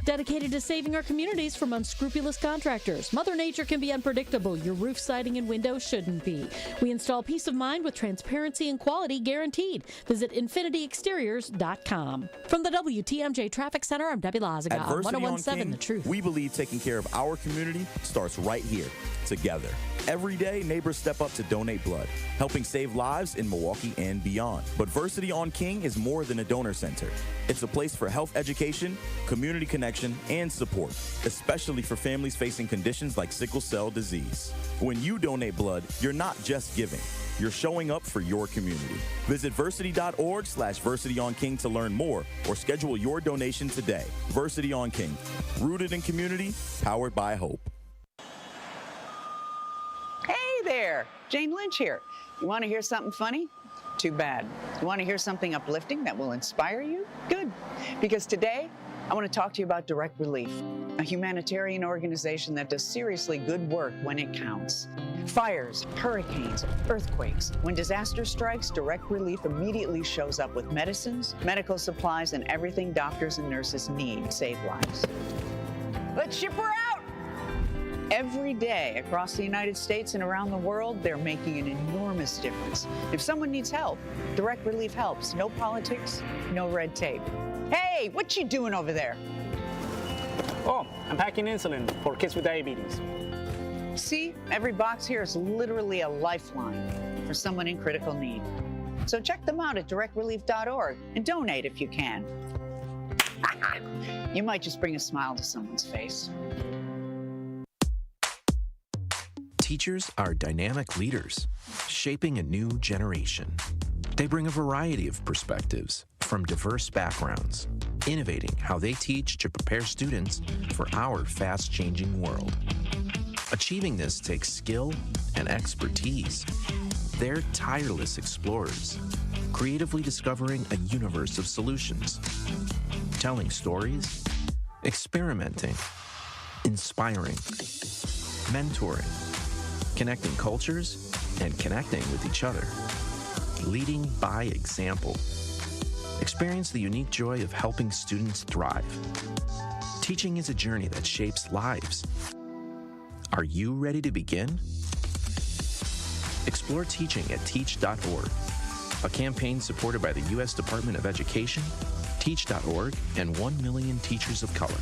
dedicated to saving our communities from unscrupulous contractors. Mother Nature can be unpredictable. Your roof, siding, and windows shouldn't be. We install peace of mind with transparency and quality guaranteed. Visit infinityexteriors.com. From the WTMJ Traffic Center, I'm Debbie Lazaga on Adversity 1017 on King, The Truth. We believe taking care of our community starts right here, together. Every day, neighbors step up to donate blood, helping save lives in Milwaukee and beyond. But Versity on King is more than a donor center. It's a place for health education, community connection, and support, especially for families facing conditions like sickle cell disease. When you donate blood, you're not just giving. You're showing up for your community. Visit versity.org/VersityOnKing to learn more or schedule your donation today. Versity on King, rooted in community, powered by hope. Hey there, Jane Lynch here. You want to hear something funny? Too bad. You want to hear something uplifting that will inspire you? Good. Because today, I want to talk to you about Direct Relief, a humanitarian organization that does seriously good work when it counts. Fires, hurricanes, earthquakes. When disaster strikes, Direct Relief immediately shows up with medicines, medical supplies, and everything doctors and nurses need to save lives. Let's ship her out! Every day across the United States and around the world, they're making an enormous difference. If someone needs help, Direct Relief helps. No politics, no red tape. Hey, what you doing over there? Oh, I'm packing insulin for kids with diabetes. See, every box here is literally a lifeline for someone in critical need. So check them out at directrelief.org and donate if you can. You might just bring a smile to someone's face. Teachers are dynamic leaders, shaping a new generation. They bring a variety of perspectives from diverse backgrounds, innovating how they teach to prepare students for our fast-changing world. Achieving this takes skill and expertise. They're tireless explorers, creatively discovering a universe of solutions, telling stories, experimenting, inspiring, mentoring, connecting cultures, and connecting with each other. Leading by example. Experience the unique joy of helping students thrive. Teaching is a journey that shapes lives. Are you ready to begin? Explore teaching at teach.org, a campaign supported by the U.S. Department of Education, teach.org, and 1 million teachers of color.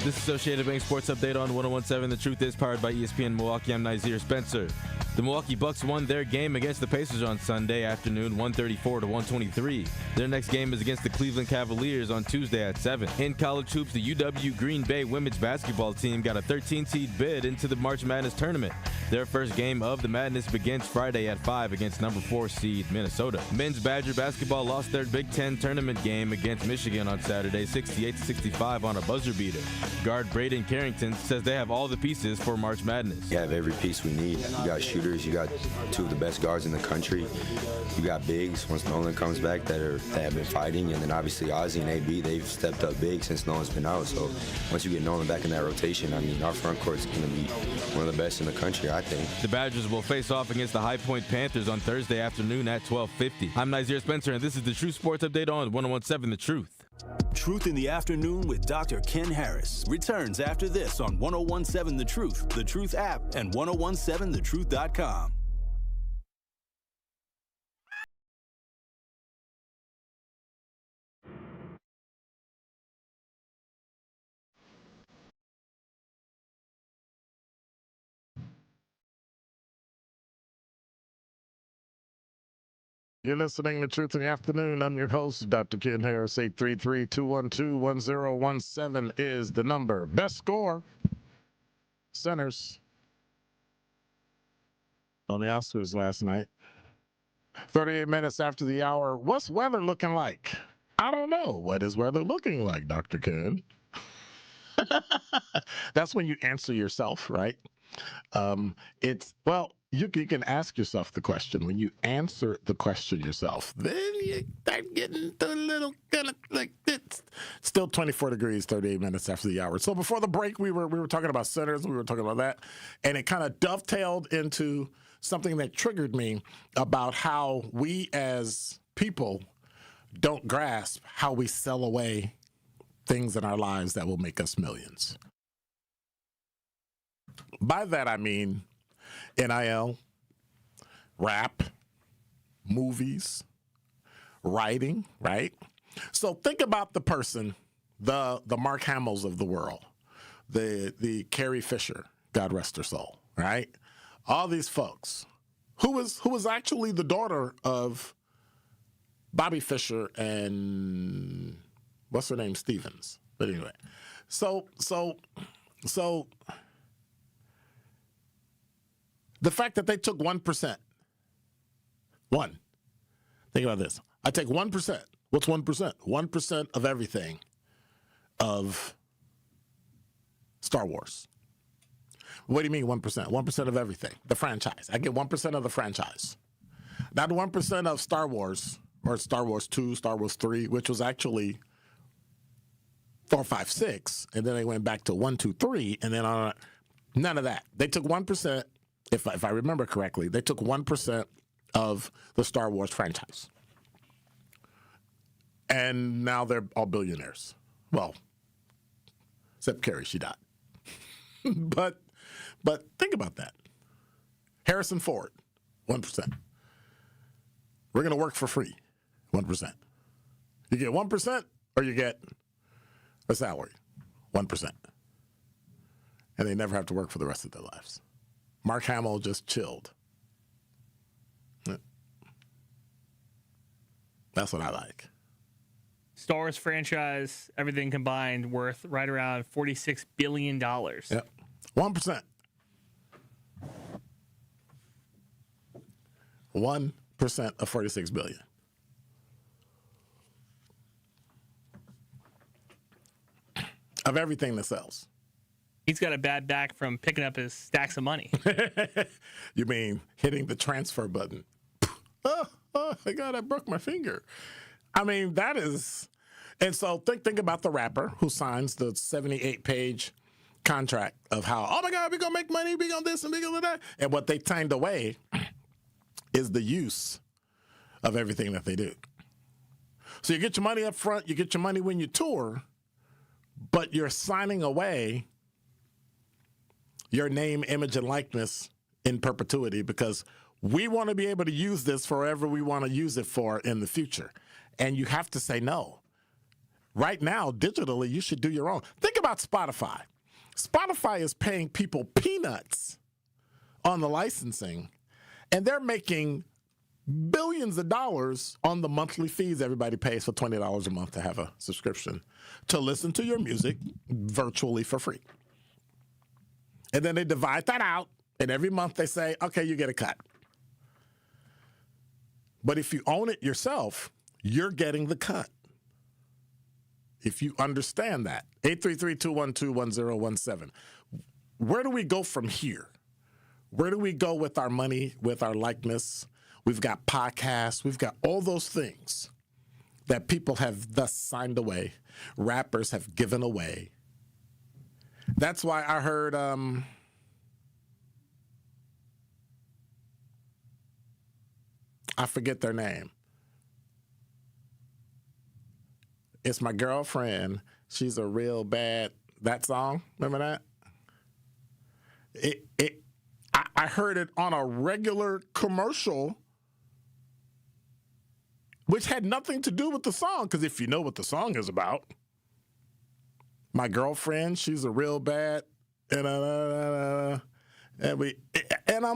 This Associated Bank Sports Update on 101.7 The Truth is powered by ESPN Milwaukee. I'm Nazir Spencer. The Milwaukee Bucks won their game against the Pacers on Sunday afternoon, 134-123. Their next game is against the Cleveland Cavaliers on Tuesday at 7. In college hoops, the UW Green Bay women's basketball team got a 13-seed bid into the March Madness tournament. Their first game of the Madness begins Friday at 5 against number 4 seed Minnesota. Men's Badger basketball lost their Big Ten tournament game against Michigan on Saturday, 68-65 on a buzzer beater. Guard Braden Carrington says they have all the pieces for March Madness. You have every piece we need. You got shooters, you got two of the best guards in the country. You got bigs once Nolan comes back that have been fighting, and then obviously Ozzy and AB, they've stepped up big since Nolan's been out. So once you get Nolan back in that rotation, I mean, our front court's going to be one of the best in the country, I think. The Badgers will face off against the High Point Panthers on Thursday afternoon at 12:50. I'm Nazir Spencer, and this is the True Sports Update on 101.7 The Truth. Truth in the Afternoon with Dr. Ken Harris returns after this on 101.7 The Truth app, and 1017thetruth.com. You're listening to Truth in the Afternoon. I'm your host, Dr. Ken Harris. 833-212-1017 is the number. Best score, Centers on the Oscars last night. 38 minutes after the hour. What's weather looking like? I don't know. What is weather looking like, Dr. Ken? That's when you answer yourself, right? You can ask yourself the question. When you answer the question yourself, then you start getting a little kind of like it's still 24 degrees, 38 minutes after the hour. So before the break, we were talking about Centers, we were talking about that, and it kind of dovetailed into something that triggered me about how we as people don't grasp how we sell away things in our lives that will make us millions. By that, I mean NIL, rap, movies, writing, right? So think about the person, the Mark Hamills of the world, the Carrie Fisher, God rest her soul, right? All these folks, who was actually the daughter of Bobby Fischer and what's her name, Stevens. But anyway, so the fact that they took 1%. Think about this. I take 1%. What's 1%? 1% of everything of Star Wars. What do you mean 1%? 1% of everything. The franchise. I get 1% of the franchise. Not 1% of Star Wars or Star Wars 2, Star Wars 3, which was actually 4, 5, 6, and then they went back to 1, 2, 3, and then on. None of that. They took 1%. If I remember correctly, they took 1% of the Star Wars franchise. And now they're all billionaires. Well, except Carrie, she died. But think about that. Harrison Ford, 1%. We're going to work for free, 1%. You get 1% or you get a salary, 1%. And they never have to work for the rest of their lives. Mark Hamill just chilled. That's what I like. Star Wars franchise, everything combined, worth right around $46 billion. Yep. 1%. 1% of $46 billion. Of everything that sells. He's got a bad back from picking up his stacks of money. You mean hitting the transfer button? Oh, my God, I broke my finger. I mean, that is... And so think about the rapper who signs the 78-page contract of how, oh, my God, we're going to make money, we're going to this and we're going to that. And what they signed away is the use of everything that they do. So you get your money up front, you get your money when you tour, but you're signing away your name, image, and likeness in perpetuity because we want to be able to use this forever we want to use it for in the future. And you have to say no. Right now, digitally, you should do your own. Think about Spotify. Spotify is paying people peanuts on the licensing, and they're making billions of dollars on the monthly fees everybody pays for $20 a month to have a subscription to listen to your music virtually for free. And then they divide that out, and every month they say, okay, you get a cut. But if you own it yourself, you're getting the cut. If you understand that. 833-212-1017. Where do we go from here? Where do we go with our money, with our likeness? We've got podcasts. We've got all those things that people have thus signed away. Rappers have given away. That's why I heard I forget their name. It's My Girlfriend. She's a real bad. That song, remember that? I heard it on a regular commercial, which had nothing to do with the song. Because if you know what the song is about, my girlfriend, she's a real bad, and I'm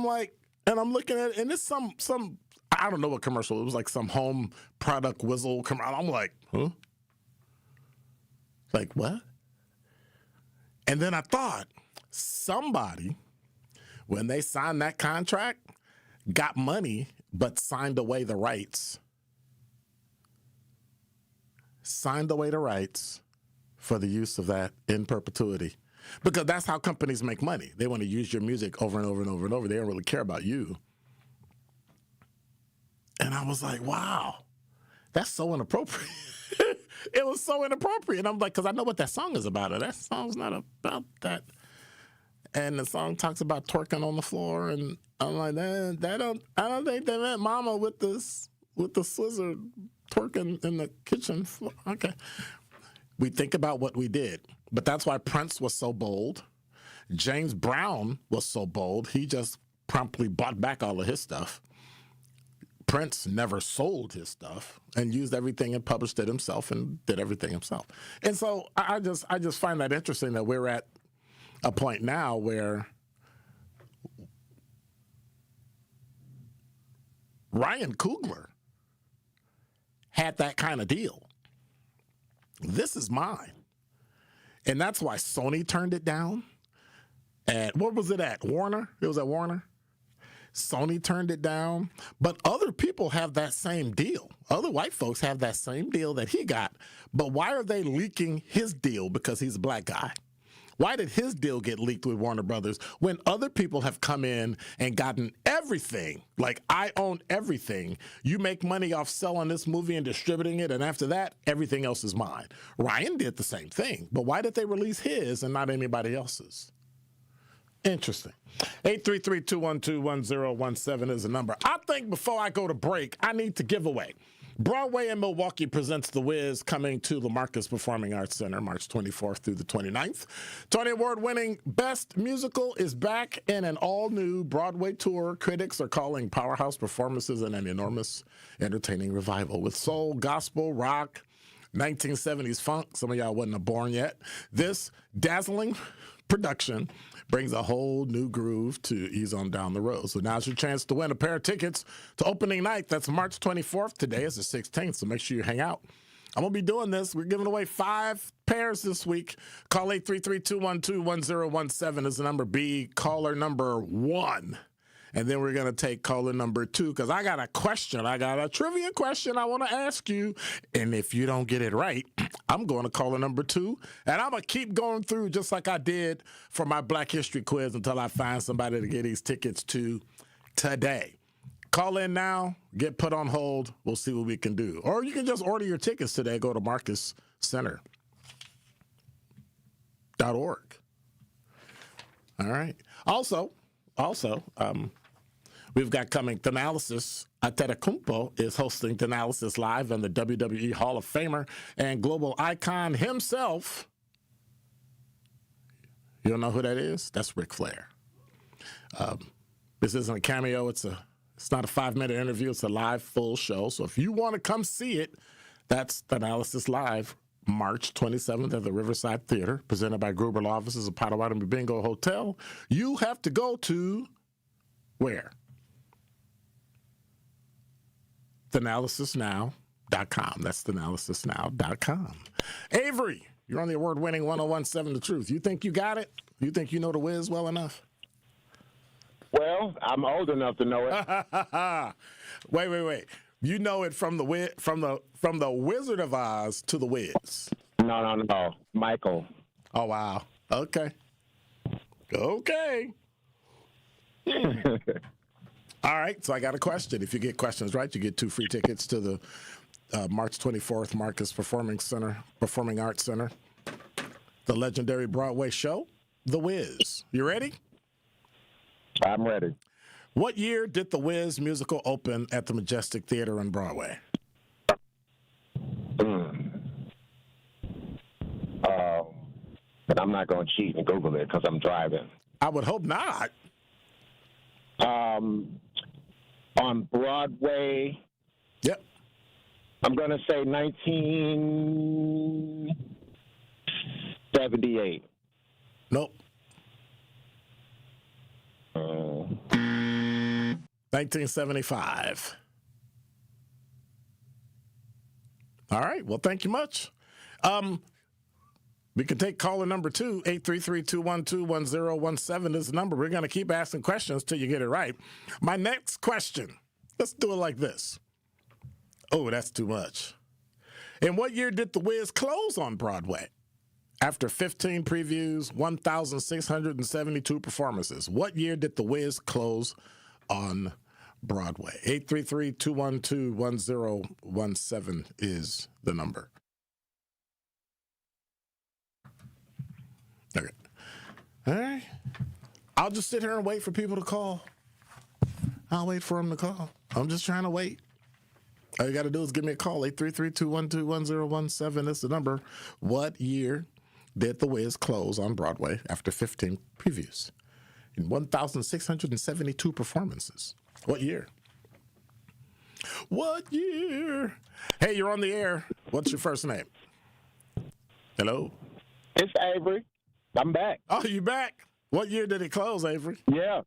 like, and I'm looking at it, and it's some I don't know what commercial. It was like some home product whistle commercial. I'm like, huh? Like, what? And then I thought, somebody, when they signed that contract, got money but signed away the rights. Signed away the rights for the use of that in perpetuity. Because that's how companies make money. They want to use your music over and over and over and over. They don't really care about you. And I was like, wow, that's so inappropriate. It was so inappropriate. I'm like, because I know what that song is about. That song's not about that. And the song talks about twerking on the floor. And I'm like, I don't think they meant mama with the scissor twerking in the kitchen floor. Okay. We think about what we did. But that's why Prince was so bold. James Brown was so bold. He just promptly bought back all of his stuff. Prince never sold his stuff and used everything and published it himself and did everything himself. And so I just find that interesting that we're at a point now where Ryan Coogler had that kind of deal. This is mine. And that's why Sony turned it down. And what was it at? Warner? It was at Warner. Sony turned it down. But other people have that same deal. Other white folks have that same deal that he got. But why are they leaking his deal because he's a black guy? Why did his deal get leaked with Warner Brothers when other people have come in and gotten everything? Like, I own everything. You make money off selling this movie and distributing it, and after that, everything else is mine. Ryan did the same thing, but why did they release his and not anybody else's? Interesting. 833-212-1017 is the number. I think before I go to break, I need to give away. Broadway in Milwaukee presents The Wiz, coming to the Marcus Performing Arts Center March 24th through the 29th. Tony Award-winning Best Musical is back in an all-new Broadway tour. Critics are calling powerhouse performances and an enormous entertaining revival with soul, gospel, rock, 1970s funk. Some of y'all wasn't born yet. This dazzling production brings a whole new groove to ease on down the road. So now's your chance to win a pair of tickets to opening night. That's March 24th. Today is the 16th, so make sure you hang out. I'm going to be doing this. We're giving away 5 pairs this week. Call 833-212-1017 is the number. Be caller number 1. And then we're going to take caller number 2 because I got a question. I got a trivia question I want to ask you. And if you don't get it right, I'm going to caller number 2. And I'm going to keep going through just like I did for my Black History quiz until I find somebody to get these tickets to today. Call in now. Get put on hold. We'll see what we can do. Or you can just order your tickets today. Go to marcuscenter.org. All right. Also, we've got coming Thanalysis. Antetokounmpo is hosting Thanalysis Live, and the WWE Hall of Famer and global icon himself. You don't know who that is? That's Ric Flair. This isn't a cameo. It's not a 5-minute interview. It's a live full show. So if you want to come see it, that's Thanalysis Live, March 27th at the Riverside Theater, presented by Gruber Law Offices of Potawatomi Bingo Hotel. You have to go to where? Thanalysisnow.com. That's thanalysisnow.com. Avery, you're on the award-winning 1017 The Truth. You think you got it? You think you know The Wiz well enough? Well, I'm old enough to know it. Wait. You know it from the Wizard of Oz to The Wiz. No. Michael. Oh, wow. Okay. All right, so I got a question. If you get questions right, you get 2 free tickets to the March 24th Marcus Performing Arts Center, the legendary Broadway show, The Wiz. You ready? I'm ready. What year did The Wiz musical open at the Majestic Theater on Broadway? But I'm not going to cheat and Google it because I'm driving. I would hope not. On Broadway. Yep. I'm going to say 1978. Nope. 1975. All right. Well, thank you much. We can take caller number 2, 833-212-1017 is the number. We're going to keep asking questions till you get it right. My next question, let's do it like this. Oh, that's too much. In what year did The Wiz close on Broadway? After 15 previews, 1,672 performances. What year did The Wiz close on Broadway? 833-212-1017 is the number. Okay. All right. I'll just sit here and wait for people to call. I'll wait for them to call. I'm just trying to wait. All you got to do is give me a call. 833-212-1017 is the number. What year did The Wiz close on Broadway after 15 previews in 1,672 performances? What year? What year? Hey, you're on the air. What's your first name? Hello? It's Avery. I'm back. Oh, you back? What year did it close, Avery? Yeah.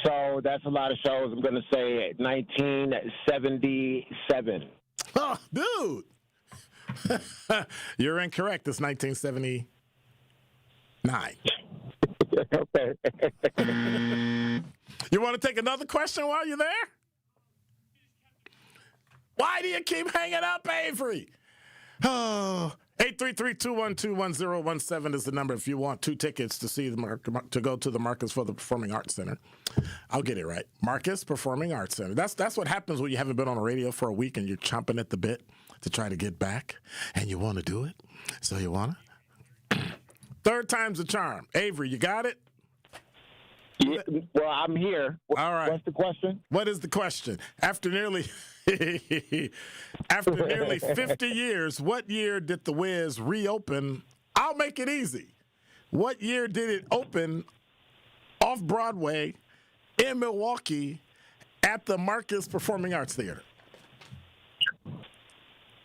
So that's a lot of shows. I'm going to say 1977. Oh, dude. You're incorrect. It's 1979. Okay. You want to take another question while you're there? Why do you keep hanging up, Avery? Oh, 833-212-1017 is the number if you want 2 tickets to see to go to the Marcus for the Performing Arts Center. I'll get it right. Marcus Performing Arts Center. That's what happens when you haven't been on the radio for a week and you're chomping at the bit to try to get back, and you want to do it. So you want to? Third time's a charm. Avery, you got it? Yeah, well, I'm here. All right. What's the question? What is the question? After nearly 50 years, what year did The Wiz reopen? I'll make it easy. What year did it open off Broadway in Milwaukee at the Marcus Performing Arts Theater?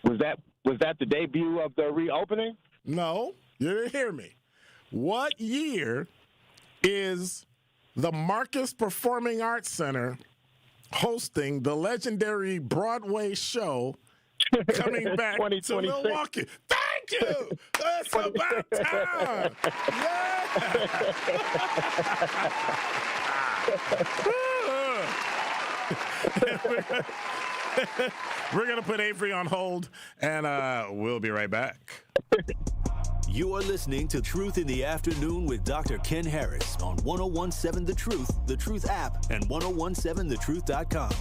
Was that the debut of the reopening? No, you didn't hear me. What year is the Marcus Performing Arts Center hosting the legendary Broadway show coming back to Milwaukee? Thank you! It's about time! Yeah! We're going to put Avery on hold, and we'll be right back. You are listening to Truth in the Afternoon with Dr. Ken Harris on 101.7 The Truth app, and 101.7thetruth.com.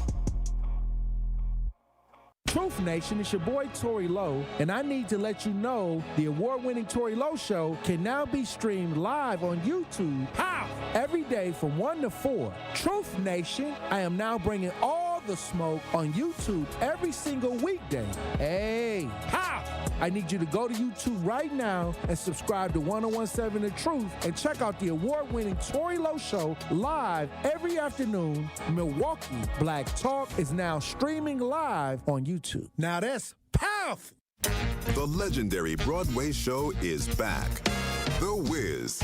Truth Nation, it's your boy Tory Lowe, and I need to let you know the award-winning Tory Lowe Show can now be streamed live on YouTube. How? Every day from 1 to 4. Truth Nation, I am now bringing all the smoke on YouTube every single weekday. Hey, how? I need you to go to YouTube right now and subscribe to 101.7 The Truth and check out the award-winning Tory Lowe Show live every afternoon. Milwaukee Black Talk is now streaming live on YouTube. Now that's powerful. The legendary Broadway show is back. The Wiz.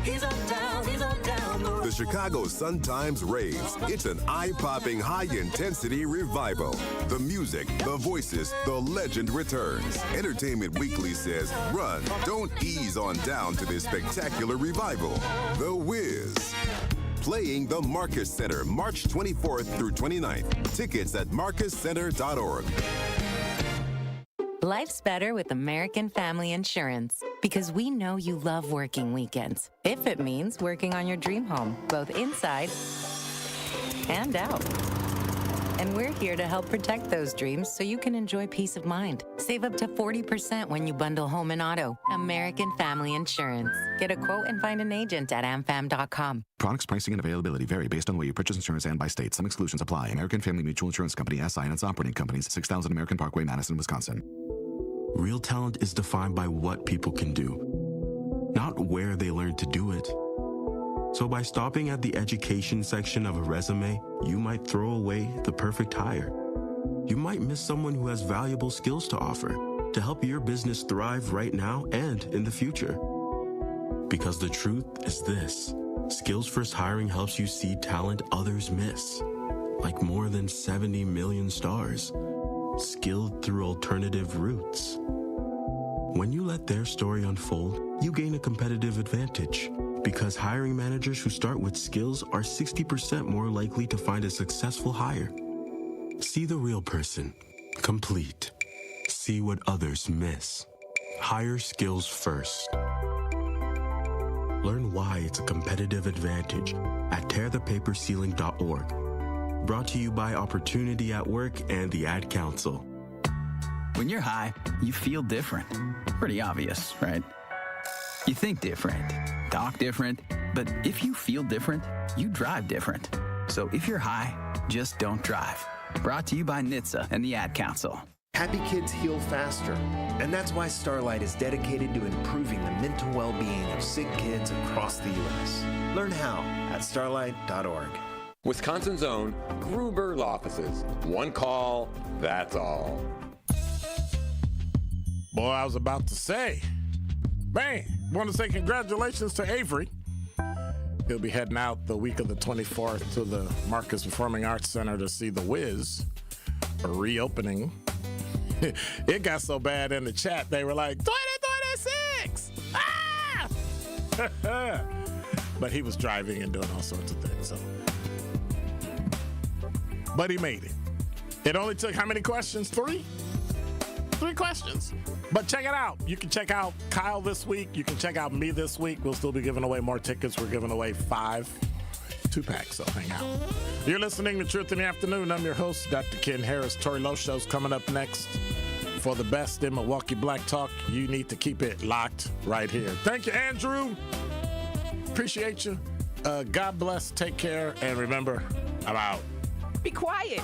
He's on down, he's on down. The Chicago Sun-Times raves. It's an eye-popping, high-intensity revival. The music, the voices, the legend returns. Entertainment Weekly says, run, don't ease on down to this spectacular revival. The Wiz. Playing the Marcus Center, March 24th through 29th. Tickets at marcuscenter.org. Life's better with American Family Insurance because we know you love working weekends. If it means working on your dream home, both inside and out. And we're here to help protect those dreams so you can enjoy peace of mind. Save up to 40% when you bundle home and auto. American Family Insurance. Get a quote and find an agent at amfam.com. Products, pricing, and availability vary based on where you purchase insurance and by state. Some exclusions apply. American Family Mutual Insurance Company, SI, and its operating companies, 6000 American Parkway, Madison, Wisconsin. Real talent is defined by what people can do, not where they learn to do it. So by stopping at the education section of a resume, you might throw away the perfect hire. You might miss someone who has valuable skills to offer to help your business thrive right now and in the future. Because the truth is this: Skills First Hiring helps you see talent others miss, like more than 70 million stars. skilled through alternative routes. When you let their story unfold, you gain a competitive advantage because hiring managers who start with skills are 60% more likely to find a successful hire. See the real person, complete. See what others miss. Hire skills first. Learn why it's a competitive advantage at tearthepaperceiling.org. Brought to you by Opportunity at Work and the Ad Council. When you're high, you feel different. Pretty obvious, right? You think different, talk different, but if you feel different, you drive different. So if you're high, just don't drive. Brought to you by NHTSA and the Ad Council. Happy kids heal faster, and that's why Starlight is dedicated to improving the mental well-being of sick kids across the U.S. Learn how at starlight.org. Wisconsin's own Gruber Law Offices. One call, that's all. Boy, I was about to say, man, want to say congratulations to Avery. He'll be heading out the week of the 24th to the Marcus Performing Arts Center to see The Wiz, a reopening. It got so bad in the chat, they were like, 2026! Ah! But he was driving and doing all sorts of things. So. But he made it. It only took how many questions? 3? 3 questions. But check it out. You can check out Kyle this week. You can check out me this week. We'll still be giving away more tickets. We're giving away 5 2-packs, so hang out. You're listening to Truth in the Afternoon. I'm your host, Dr. Ken Harris. Tori Lowe Show's coming up next. For the best in Milwaukee Black Talk, you need to keep it locked right here. Thank you, Andrew. Appreciate you. God bless. Take care. And remember, I'm out. Be quiet.